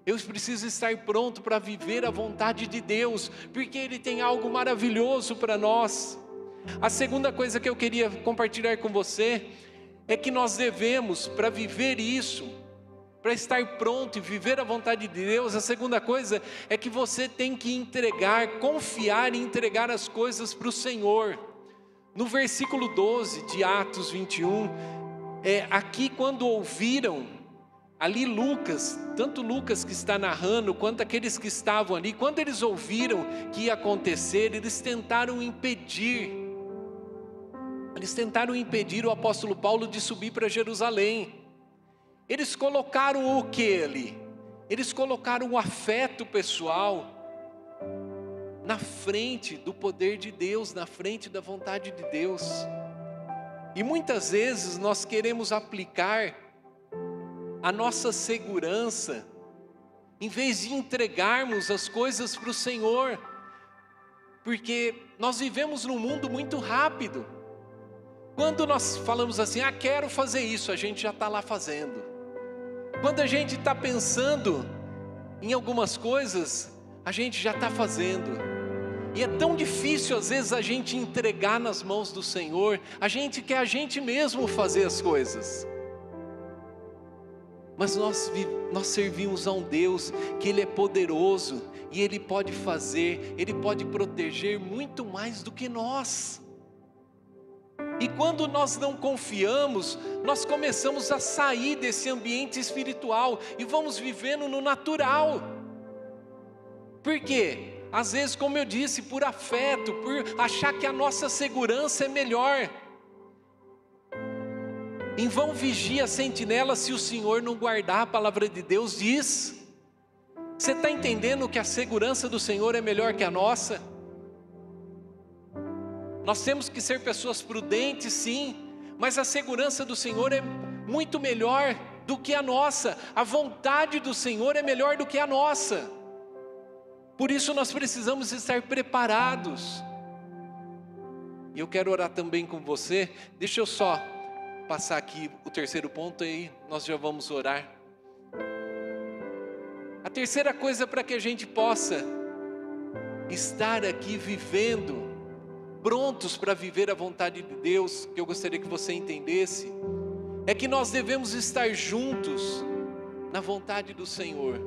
Eu preciso estar pronto para viver a vontade de Deus, porque Ele tem algo maravilhoso para nós. A segunda coisa que eu queria compartilhar com você é que nós devemos, para viver isso, para estar pronto e viver a vontade de Deus, a segunda coisa é que você tem que entregar, confiar e entregar as coisas para o Senhor. No versículo 12 de Atos 21, aqui quando ouviram, ali Lucas, tanto Lucas que está narrando, quanto aqueles que estavam ali, quando eles ouviram que ia acontecer, eles tentaram impedir o apóstolo Paulo de subir para Jerusalém. Eles colocaram o que ali? Eles colocaram o afeto pessoal na frente do poder de Deus, na frente da vontade de Deus. E muitas vezes nós queremos aplicar a nossa segurança, em vez de entregarmos as coisas para o Senhor, porque nós vivemos num mundo muito rápido. Quando nós falamos assim: quero fazer isso, a gente já está lá fazendo. Quando a gente está pensando em algumas coisas, a gente já está fazendo. E é tão difícil às vezes a gente entregar nas mãos do Senhor. A gente quer a gente mesmo fazer as coisas. Mas nós servimos a um Deus que Ele é poderoso, e Ele pode fazer, Ele pode proteger muito mais do que nós. E quando nós não confiamos, nós começamos a sair desse ambiente espiritual e vamos vivendo no natural. Por quê? Às vezes, como eu disse, por afeto, por achar que a nossa segurança é melhor. Em vão vigia a sentinela se o Senhor não guardar, a palavra de Deus diz. Você está entendendo que a segurança do Senhor é melhor que a nossa? Nós temos que ser pessoas prudentes, sim, mas a segurança do Senhor é muito melhor do que a nossa. A vontade do Senhor é melhor do que a nossa. Por isso nós precisamos estar preparados. E eu quero orar também com você. Deixa eu só passar aqui o terceiro ponto, aí nós já vamos orar. A terceira coisa para que a gente possa estar aqui vivendo, prontos para viver a vontade de Deus, que eu gostaria que você entendesse, é que nós devemos estar juntos na vontade do Senhor.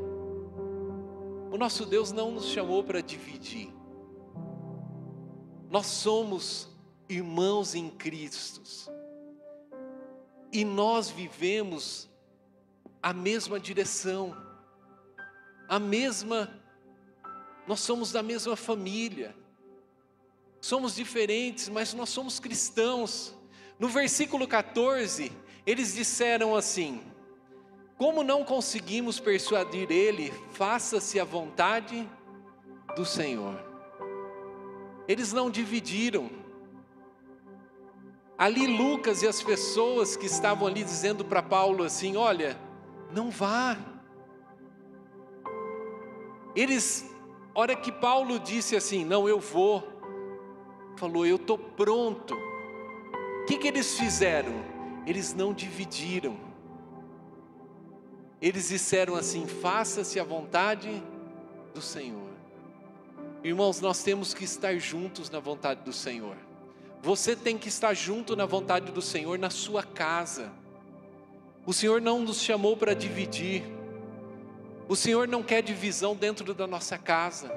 O nosso Deus não nos chamou para dividir. Nós somos irmãos em Cristo. e nós vivemos a mesma direção, nós somos da mesma família, somos diferentes, mas nós somos cristãos. No versículo 14, eles disseram assim: como não conseguimos persuadir ele, faça-se a vontade do Senhor. Eles não dividiram. Ali Lucas e as pessoas que estavam ali dizendo para Paulo assim: olha, não vá. Hora que Paulo disse assim: não, eu vou, falou, eu estou pronto. O que eles fizeram? Eles não dividiram. Eles disseram assim: faça-se a vontade do Senhor. Irmãos, nós temos que estar juntos na vontade do Senhor. Você tem que estar junto na vontade do Senhor na sua casa. O Senhor não nos chamou para dividir. O Senhor não quer divisão dentro da nossa casa.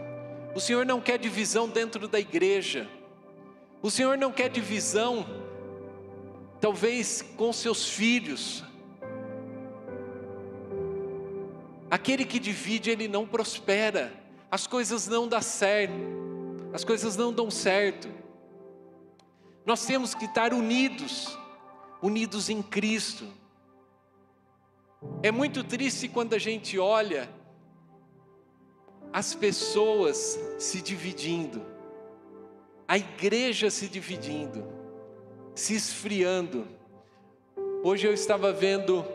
O Senhor não quer divisão dentro da igreja. O Senhor não quer divisão, talvez com seus filhos. Aquele que divide, ele não prospera. As coisas não dão certo. As coisas não dão certo. Nós temos que estar unidos em Cristo. É muito triste quando a gente olha as pessoas se dividindo, a igreja se dividindo, se esfriando. Hoje eu estava vendo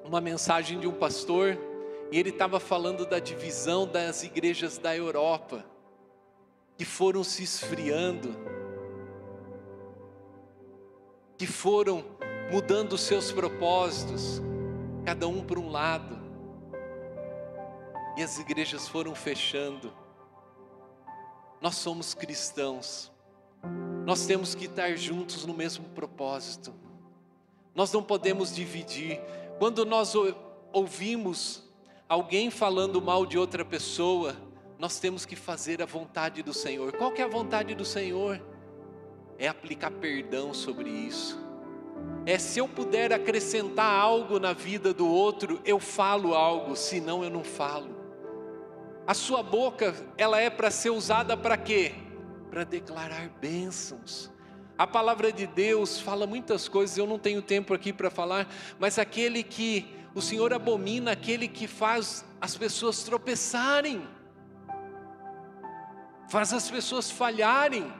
uma mensagem de um pastor, e ele estava falando da divisão das igrejas da Europa, que foram se esfriando, que foram mudando os seus propósitos, cada um para um lado, e as igrejas foram fechando. Nós somos cristãos, nós temos que estar juntos no mesmo propósito, nós não podemos dividir. Quando nós ouvimos alguém falando mal de outra pessoa, nós temos que fazer a vontade do Senhor. Qual que é a vontade do Senhor? É aplicar perdão sobre isso. É, se eu puder acrescentar algo na vida do outro, eu falo algo, senão eu não falo. A sua boca, ela é para ser usada para quê? Para declarar bênçãos. A palavra de Deus fala muitas coisas, eu não tenho tempo aqui para falar, mas aquele que o Senhor abomina, aquele que faz as pessoas tropeçarem, faz as pessoas falharem.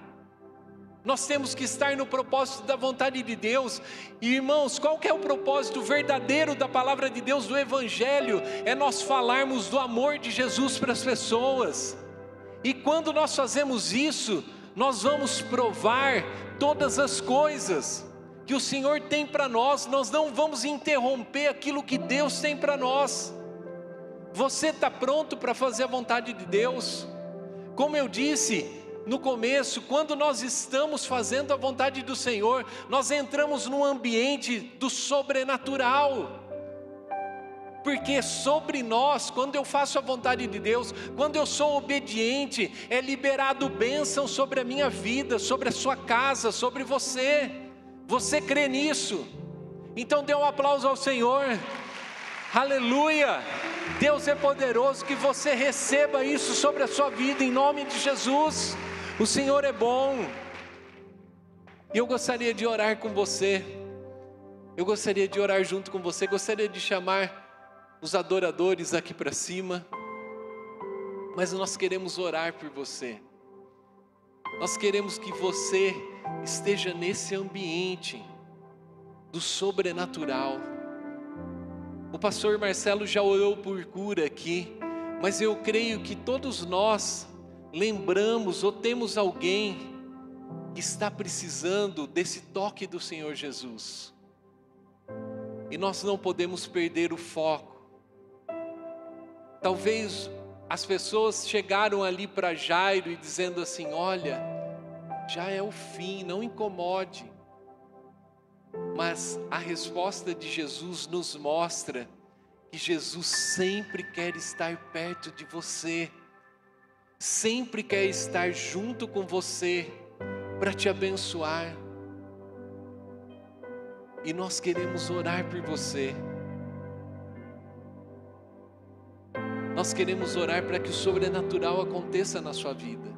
Nós temos que estar no propósito da vontade de Deus. E irmãos, qual que é o propósito verdadeiro da palavra de Deus, do Evangelho? É nós falarmos do amor de Jesus para as pessoas. E quando nós fazemos isso, nós vamos provar todas as coisas que o Senhor tem para nós. Nós não vamos interromper aquilo que Deus tem para nós. Você está pronto para fazer a vontade de Deus? Como eu disse no começo, quando nós estamos fazendo a vontade do Senhor, nós entramos num ambiente do sobrenatural. Porque sobre nós, quando eu faço a vontade de Deus, quando eu sou obediente, é liberado bênção sobre a minha vida, sobre a sua casa, sobre você. Você crê nisso? Então dê um aplauso ao Senhor. Aleluia! Deus é poderoso, que você receba isso sobre a sua vida, em nome de Jesus. O Senhor é bom. E eu gostaria de orar com você. Eu gostaria de orar junto com você. Gostaria de chamar os adoradores aqui para cima, mas nós queremos orar por você. Nós queremos que você esteja nesse ambiente do sobrenatural. O pastor Marcelo já orou por cura aqui, mas eu creio que todos nós lembramos ou temos alguém que está precisando desse toque do Senhor Jesus. E nós não podemos perder o foco. Talvez as pessoas chegaram ali para Jairo e dizendo assim: olha, já é o fim, não incomode. Mas a resposta de Jesus nos mostra que Jesus sempre quer estar perto de você, sempre quer estar junto com você para te abençoar. E nós queremos orar por você. Nós queremos orar para que o sobrenatural aconteça na sua vida.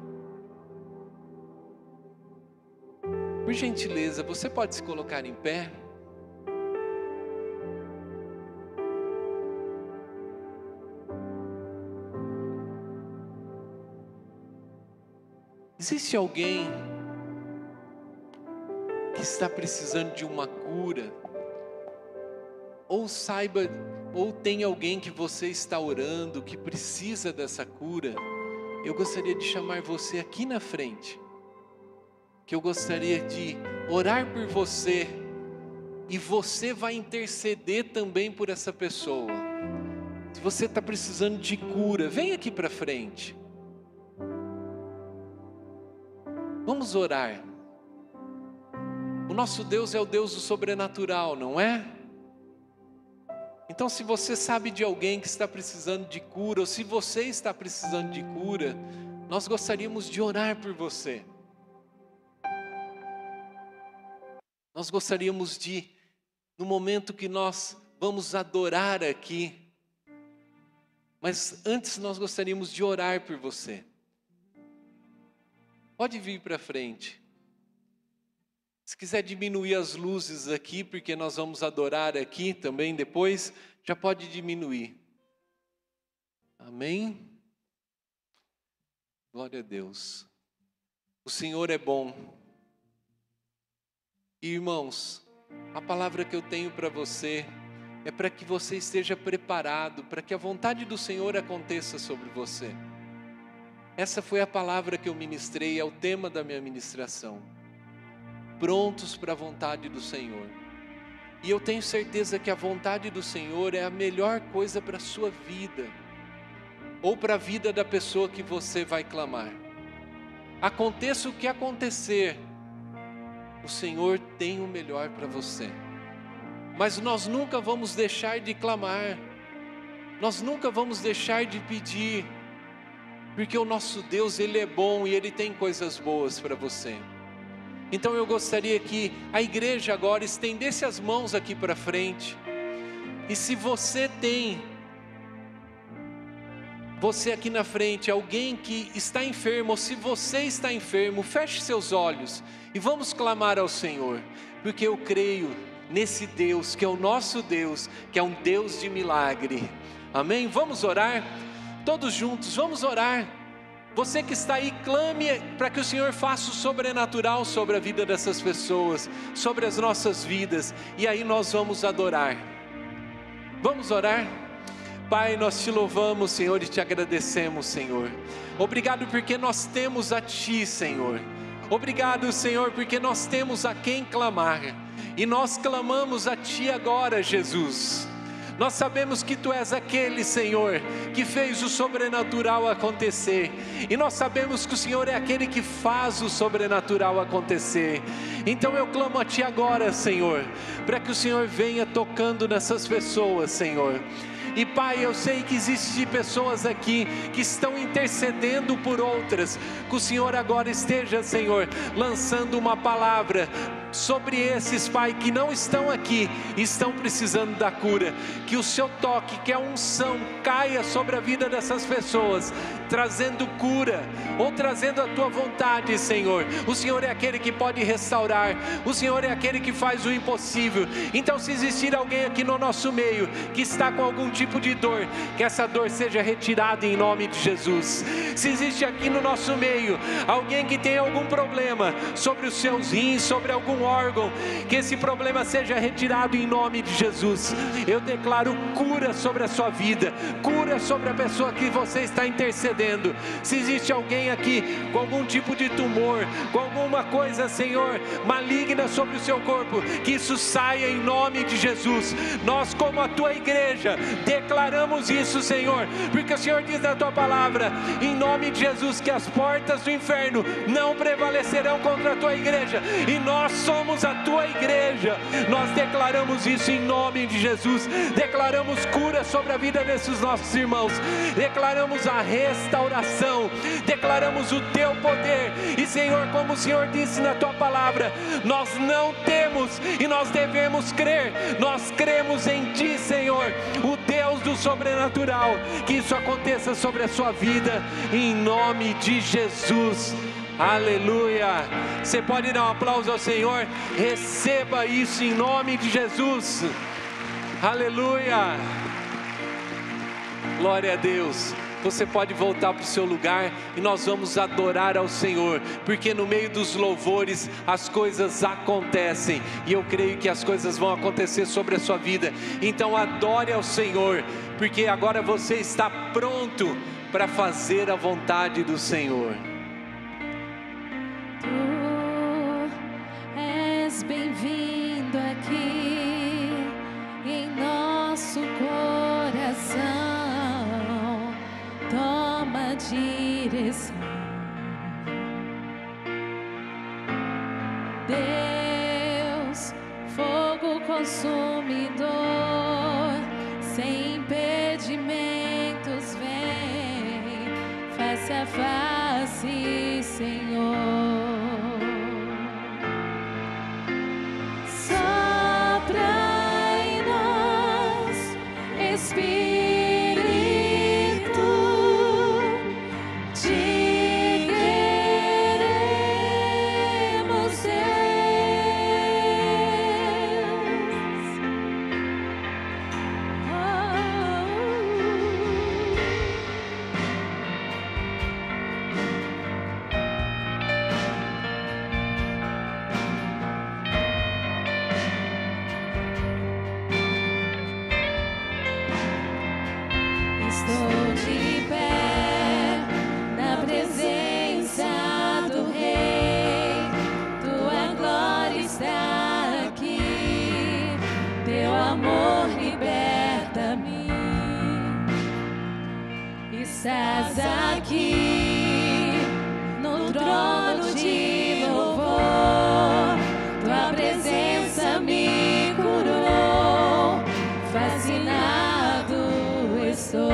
Por gentileza, você pode se colocar em pé? Existe alguém que está precisando de uma cura? Ou saiba, ou tem alguém que você está orando que precisa dessa cura? Eu gostaria de chamar você aqui na frente, que eu gostaria de orar por você, e você vai interceder também por essa pessoa. Se você está precisando de cura, vem aqui para frente. Vamos orar. O nosso Deus é o Deus do sobrenatural, não é? Então, se você sabe de alguém que está precisando de cura, ou se você está precisando de cura, nós gostaríamos de orar por você. Nós gostaríamos de, no momento que nós vamos adorar aqui, mas antes nós gostaríamos de orar por você. Pode vir para frente. Se quiser diminuir as luzes aqui, porque nós vamos adorar aqui também depois, já pode diminuir. Amém? Glória a Deus. O Senhor é bom. E, irmãos, a palavra que eu tenho para você é para que você esteja preparado, para que a vontade do Senhor aconteça sobre você. Essa foi a palavra que eu ministrei, é o tema da minha ministração. Prontos para a vontade do Senhor. E eu tenho certeza que a vontade do Senhor é a melhor coisa para a sua vida, ou para a vida da pessoa que você vai clamar. Aconteça o que acontecer, o Senhor tem o melhor para você. Mas nós nunca vamos deixar de clamar, nós nunca vamos deixar de pedir, porque o nosso Deus, Ele é bom e Ele tem coisas boas para você. Então eu gostaria que a igreja agora estendesse as mãos aqui para frente. E se você tem, você aqui na frente, alguém que está enfermo, ou se você está enfermo, feche seus olhos e vamos clamar ao Senhor. Porque eu creio nesse Deus, que é o nosso Deus, que é um Deus de milagre. Amém? Vamos orar? Todos juntos, vamos orar. Você que está aí, clame para que o Senhor faça o sobrenatural sobre a vida dessas pessoas, sobre as nossas vidas, e aí nós vamos adorar. Vamos orar? Pai, nós te louvamos, Senhor, e te agradecemos, Senhor. Obrigado porque nós temos a Ti, Senhor. Obrigado, Senhor, porque nós temos a quem clamar, e nós clamamos a Ti agora, Jesus. Nós sabemos que Tu és aquele, Senhor, que fez o sobrenatural acontecer. E nós sabemos que o Senhor é aquele que faz o sobrenatural acontecer. Então eu clamo a Ti agora, Senhor, para que o Senhor venha tocando nessas pessoas, Senhor. E Pai, eu sei que existem pessoas aqui que estão intercedendo por outras. Que o Senhor agora esteja, Senhor, lançando uma palavra sobre esses, Pai, que não estão aqui e estão precisando da cura. Que o Seu toque, que a unção caia sobre a vida dessas pessoas, trazendo cura, ou trazendo a Tua vontade, Senhor. O Senhor é aquele que pode restaurar, o Senhor é aquele que faz o impossível. Então, se existir alguém aqui no nosso meio, que está com algum tipo de dor, que essa dor seja retirada em nome de Jesus. Se existe aqui no nosso meio, alguém que tem algum problema, sobre os seus rins, sobre algum órgão, que esse problema seja retirado em nome de Jesus. Eu declaro cura sobre a sua vida, cura sobre a pessoa que você está intercedendo. Se existe alguém aqui com algum tipo de tumor, com alguma coisa, Senhor, maligna sobre o seu corpo, que isso saia em nome de Jesus. Nós, como a Tua igreja, declaramos isso, Senhor, porque o Senhor diz na Tua palavra, em nome de Jesus, que as portas do inferno não prevalecerão contra a Tua igreja, e nós somos somos a tua igreja. Nós declaramos isso em nome de Jesus. Declaramos cura sobre a vida desses nossos irmãos. Declaramos a restauração. Declaramos o teu poder. E Senhor, como o Senhor disse na tua palavra, nós não temos e nós devemos crer. Nós cremos em ti, Senhor, o Deus do sobrenatural. Que isso aconteça sobre a sua vida, em nome de Jesus. Aleluia. Você pode dar um aplauso ao Senhor? Receba isso em nome de Jesus. Aleluia. Glória a Deus. Você pode voltar para o seu lugar e nós vamos adorar ao Senhor, porque no meio dos louvores as coisas acontecem, e eu creio que as coisas vão acontecer sobre a sua vida. Então adore ao Senhor, porque agora você está pronto para fazer a vontade do Senhor. Tu és bem-vindo aqui em nosso coração. Toma direção, Deus, fogo consumidor, sem impedimentos vem, face a face, Senhor. Sopra em nós, Espírito. Estou de pé na presença do Rei, tua glória está aqui, teu amor liberta-me. Estás aqui no trono de louvor, tua presença me curou, fascinado estou.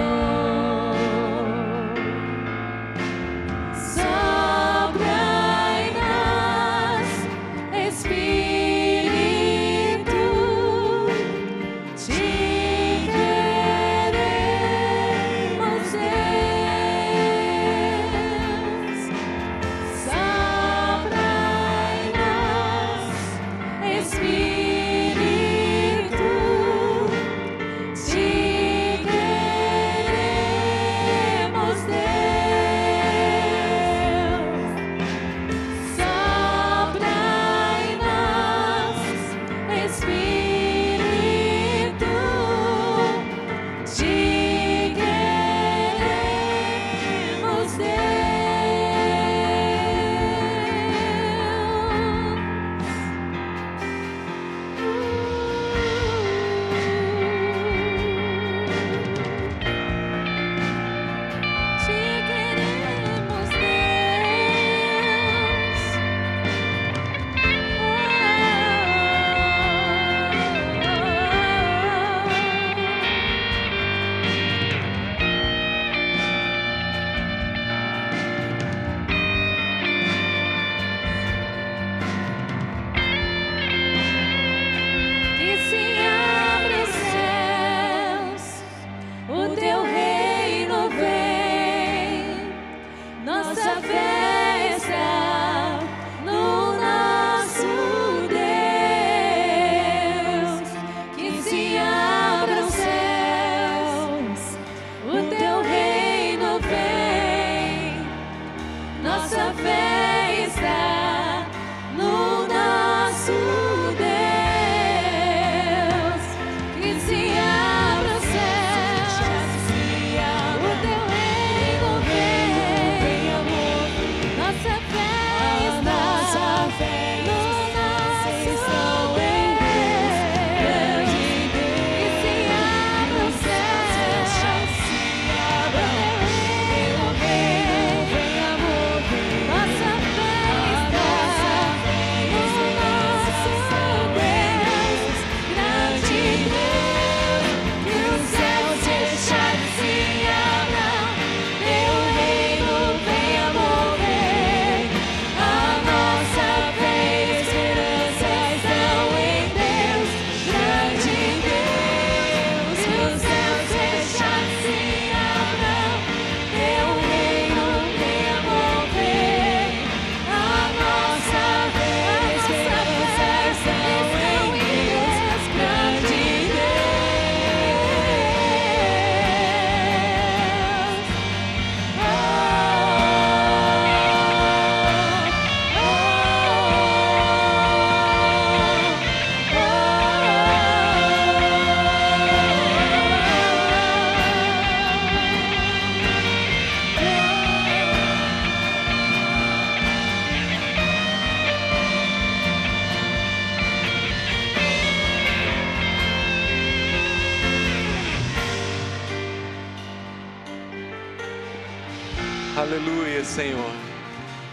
Aleluia, Senhor.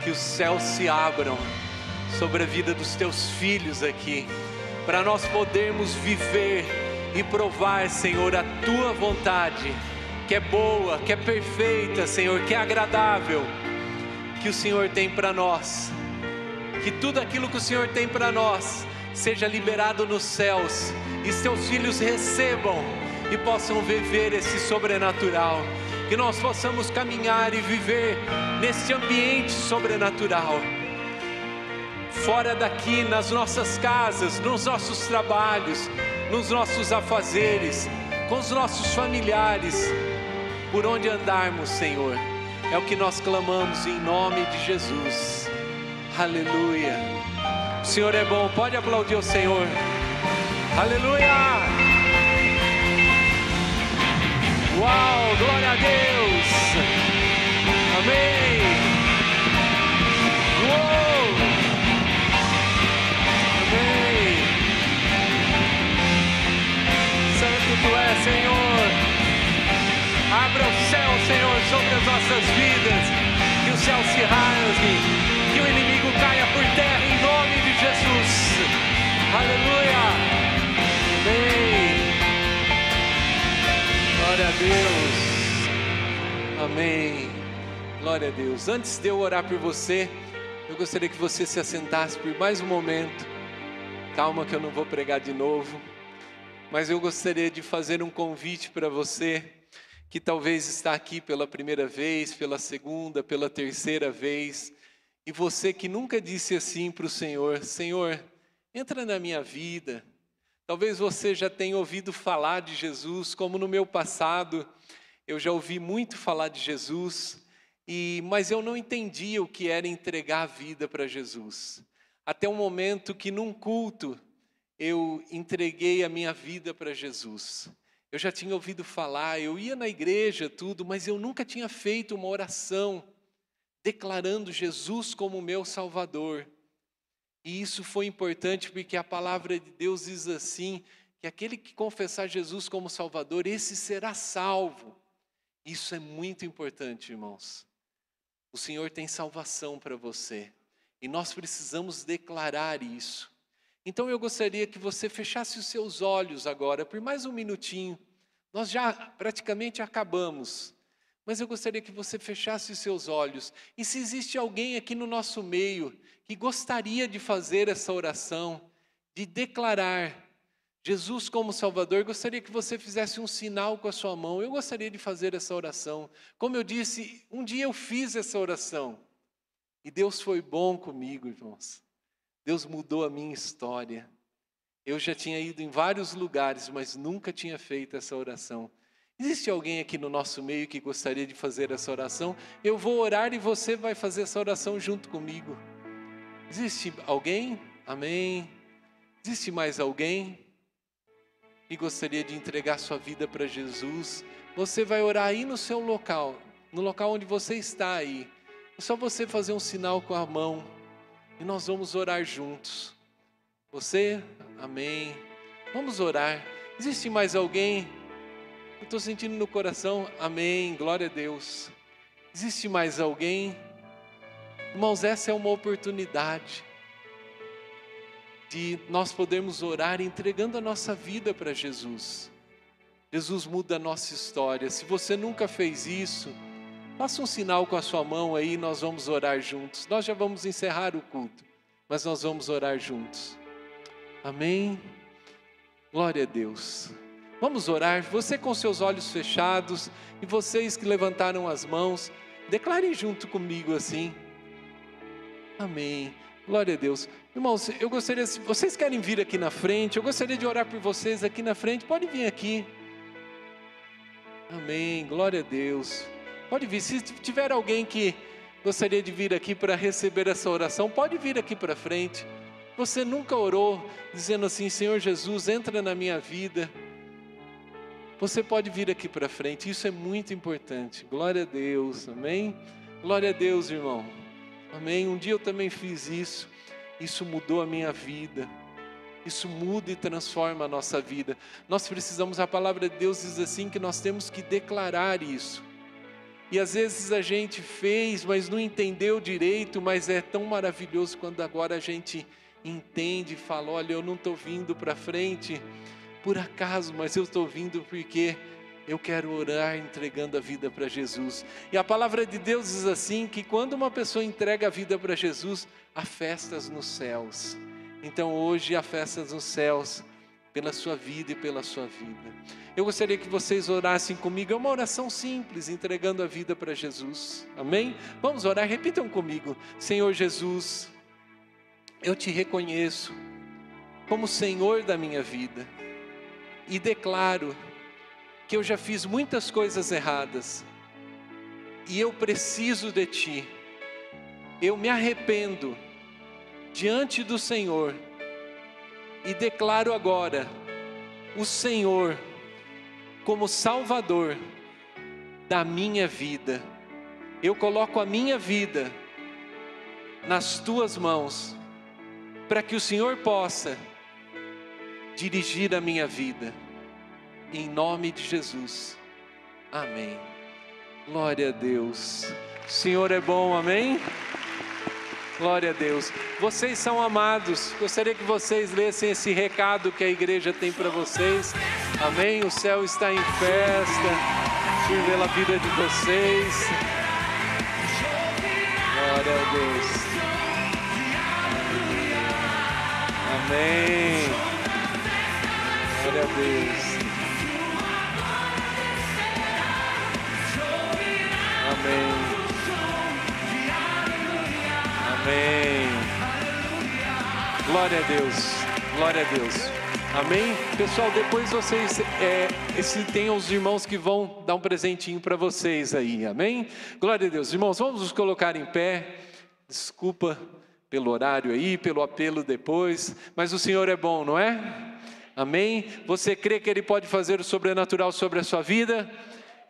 Que os céus se abram sobre a vida dos teus filhos aqui, para nós podermos viver e provar, Senhor, a tua vontade, que é boa, que é perfeita, Senhor, que é agradável, que o Senhor tem para nós. Que tudo aquilo que o Senhor tem para nós seja liberado nos céus, e seus filhos recebam e possam viver esse sobrenatural. Que nós possamos caminhar e viver nesse ambiente sobrenatural, fora daqui, nas nossas casas, nos nossos trabalhos, nos nossos afazeres, com os nossos familiares, por onde andarmos, Senhor. É o que nós clamamos em nome de Jesus. Aleluia. O Senhor é bom, pode aplaudir o Senhor. Aleluia. Uau, glória a Deus. Amém. Uou. Amém. Santo tu és, Senhor. Abra o céu, Senhor, sobre as nossas vidas. Que o céu se rasgue, que o inimigo caia por terra em nome de Jesus. Aleluia. Amém. Glória a Deus. Amém. Glória a Deus. Antes de eu orar por você, eu gostaria que você se assentasse por mais um momento. Calma que eu não vou pregar de novo, mas eu gostaria de fazer um convite para você que talvez está aqui pela primeira vez, pela segunda, pela terceira vez, e você que nunca disse assim para o Senhor: Senhor, entra na minha vida. Talvez você já tenha ouvido falar de Jesus, como no meu passado, eu já ouvi muito falar de Jesus, mas eu não entendia o que era entregar a vida para Jesus. Até um momento que num culto, eu entreguei a minha vida para Jesus. Eu já tinha ouvido falar, eu ia na igreja, tudo, mas eu nunca tinha feito uma oração declarando Jesus como meu Salvador. E isso foi importante porque a palavra de Deus diz assim, que aquele que confessar Jesus como Salvador, esse será salvo. Isso é muito importante, irmãos. O Senhor tem salvação para você, e nós precisamos declarar isso. Então eu gostaria que você fechasse os seus olhos agora, por mais um minutinho. Nós já praticamente acabamos, mas eu gostaria que você fechasse os seus olhos. E se existe alguém aqui no nosso meio que gostaria de fazer essa oração, de declarar Jesus como Salvador, gostaria que você fizesse um sinal com a sua mão. Eu gostaria de fazer essa oração. Como eu disse, um dia eu fiz essa oração, e Deus foi bom comigo, irmãos. Deus mudou a minha história. Eu já tinha ido em vários lugares, mas nunca tinha feito essa oração. Existe alguém aqui no nosso meio que gostaria de fazer essa oração? Eu vou orar e você vai fazer essa oração junto comigo. Existe alguém? Amém. Existe mais alguém que gostaria de entregar sua vida para Jesus? Você vai orar aí no seu local, no local onde você está aí. É só você fazer um sinal com a mão e nós vamos orar juntos. Você? Amém. Vamos orar. Existe mais alguém? Eu estou sentindo no coração. Amém. Glória a Deus. Existe mais alguém? Irmãos, essa é uma oportunidade de nós podermos orar entregando a nossa vida para Jesus. Jesus muda a nossa história. Se você nunca fez isso, faça um sinal com a sua mão aí, nós vamos orar juntos. Nós já vamos encerrar o culto, mas nós vamos orar juntos. Amém? Glória a Deus. Vamos orar, você com seus olhos fechados e vocês que levantaram as mãos, declarem junto comigo assim. Amém. Glória a Deus. Irmãos, eu gostaria, se vocês querem vir aqui na frente, eu gostaria de orar por vocês aqui na frente, pode vir aqui. Amém. Glória a Deus. Pode vir, se tiver alguém que gostaria de vir aqui para receber essa oração, pode vir aqui para frente. Você nunca orou dizendo assim: Senhor Jesus, entra na minha vida. Você pode vir aqui para frente, isso é muito importante. Glória a Deus, amém? Glória a Deus, irmão. Amém? Um dia eu também fiz isso. Isso mudou a minha vida. Isso muda e transforma a nossa vida. Nós precisamos, a palavra de Deus diz assim, que nós temos que declarar isso. E às vezes a gente fez, mas não entendeu direito, mas é tão maravilhoso quando agora a gente entende e fala, olha, eu não estou vindo para frente por acaso, mas eu estou vindo porque eu quero orar entregando a vida para Jesus. E a palavra de Deus diz assim, que quando uma pessoa entrega a vida para Jesus, há festas nos céus. Então hoje há festas nos céus, pela sua vida e pela sua vida. Eu gostaria que vocês orassem comigo, é uma oração simples, entregando a vida para Jesus, amém? Vamos orar, repitam comigo. Senhor Jesus, eu te reconheço como Senhor da minha vida, e declaro que eu já fiz muitas coisas erradas, e eu preciso de Ti, eu me arrependo diante do Senhor, e declaro agora o Senhor como Salvador da minha vida. Eu coloco a minha vida nas Tuas mãos, para que o Senhor possa dirigir a minha vida, em nome de Jesus, amém. Glória a Deus, o Senhor é bom, amém? Glória a Deus. Vocês são amados. Gostaria que vocês lessem esse recado que a igreja tem para vocês. Amém? O céu está em festa pela vida de vocês. Glória a Deus. Amém. Glória a Deus. Amém. Amém. Glória a Deus. Glória a Deus. Amém. Pessoal, depois vocês tem os irmãos que vão dar um presentinho para vocês aí. Amém. Glória a Deus. Irmãos, vamos nos colocar em pé. Desculpa pelo horário aí, pelo apelo depois, mas o Senhor é bom, não é? Amém. Você crê que Ele pode fazer o sobrenatural sobre a sua vida?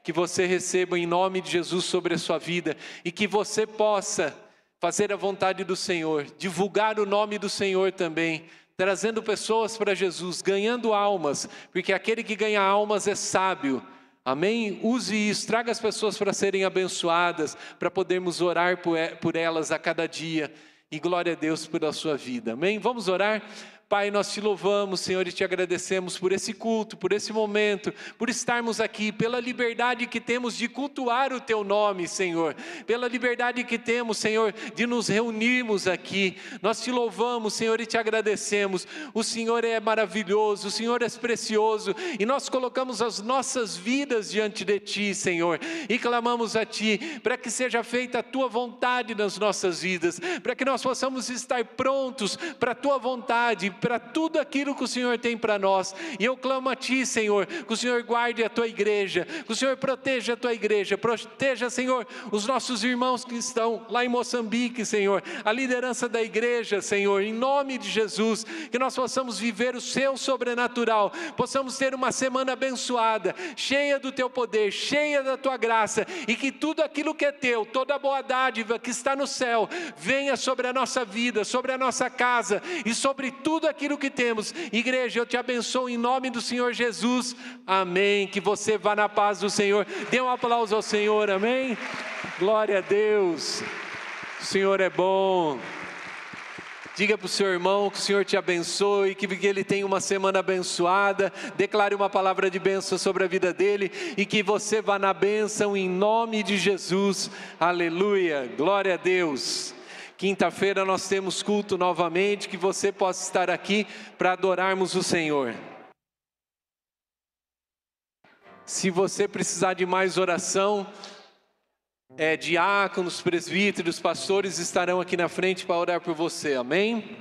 Que você receba em nome de Jesus sobre a sua vida, e que você possa fazer a vontade do Senhor, divulgar o nome do Senhor também, trazendo pessoas para Jesus, ganhando almas, porque aquele que ganha almas é sábio, amém? Use isso, traga as pessoas para serem abençoadas, para podermos orar por elas a cada dia, e glória a Deus pela sua vida, amém? Vamos orar? Pai, nós te louvamos, Senhor, e te agradecemos por esse culto, por esse momento, por estarmos aqui, pela liberdade que temos de cultuar o Teu nome, Senhor, pela liberdade que temos, Senhor, de nos reunirmos aqui. Nós te louvamos, Senhor, e te agradecemos. O Senhor é maravilhoso, o Senhor é precioso, e nós colocamos as nossas vidas diante de Ti, Senhor, e clamamos a Ti, para que seja feita a Tua vontade nas nossas vidas, para que nós possamos estar prontos para a Tua vontade, para tudo aquilo que o Senhor tem para nós. E eu clamo a Ti, Senhor, que o Senhor guarde a Tua igreja, que o Senhor proteja a Tua igreja, proteja, Senhor, os nossos irmãos que estão lá em Moçambique, Senhor, a liderança da igreja, Senhor, em nome de Jesus, que nós possamos viver o Seu sobrenatural, possamos ter uma semana abençoada, cheia do Teu poder, cheia da Tua graça, e que tudo aquilo que é Teu, toda a boa dádiva que está no céu, venha sobre a nossa vida, sobre a nossa casa, e sobre tudo aquilo que temos. Igreja, eu te abençoo em nome do Senhor Jesus, amém. Que você vá na paz do Senhor. Dê um aplauso ao Senhor, amém. Glória a Deus, o Senhor é bom. Diga para o seu irmão que o Senhor te abençoe, que ele tenha uma semana abençoada. Declare uma palavra de bênção sobre a vida dele, e que você vá na bênção em nome de Jesus, aleluia, glória a Deus. Quinta-feira nós temos culto novamente, que você possa estar aqui para adorarmos o Senhor. Se você precisar de mais oração, diáconos, presbíteros, pastores estarão aqui na frente para orar por você, amém?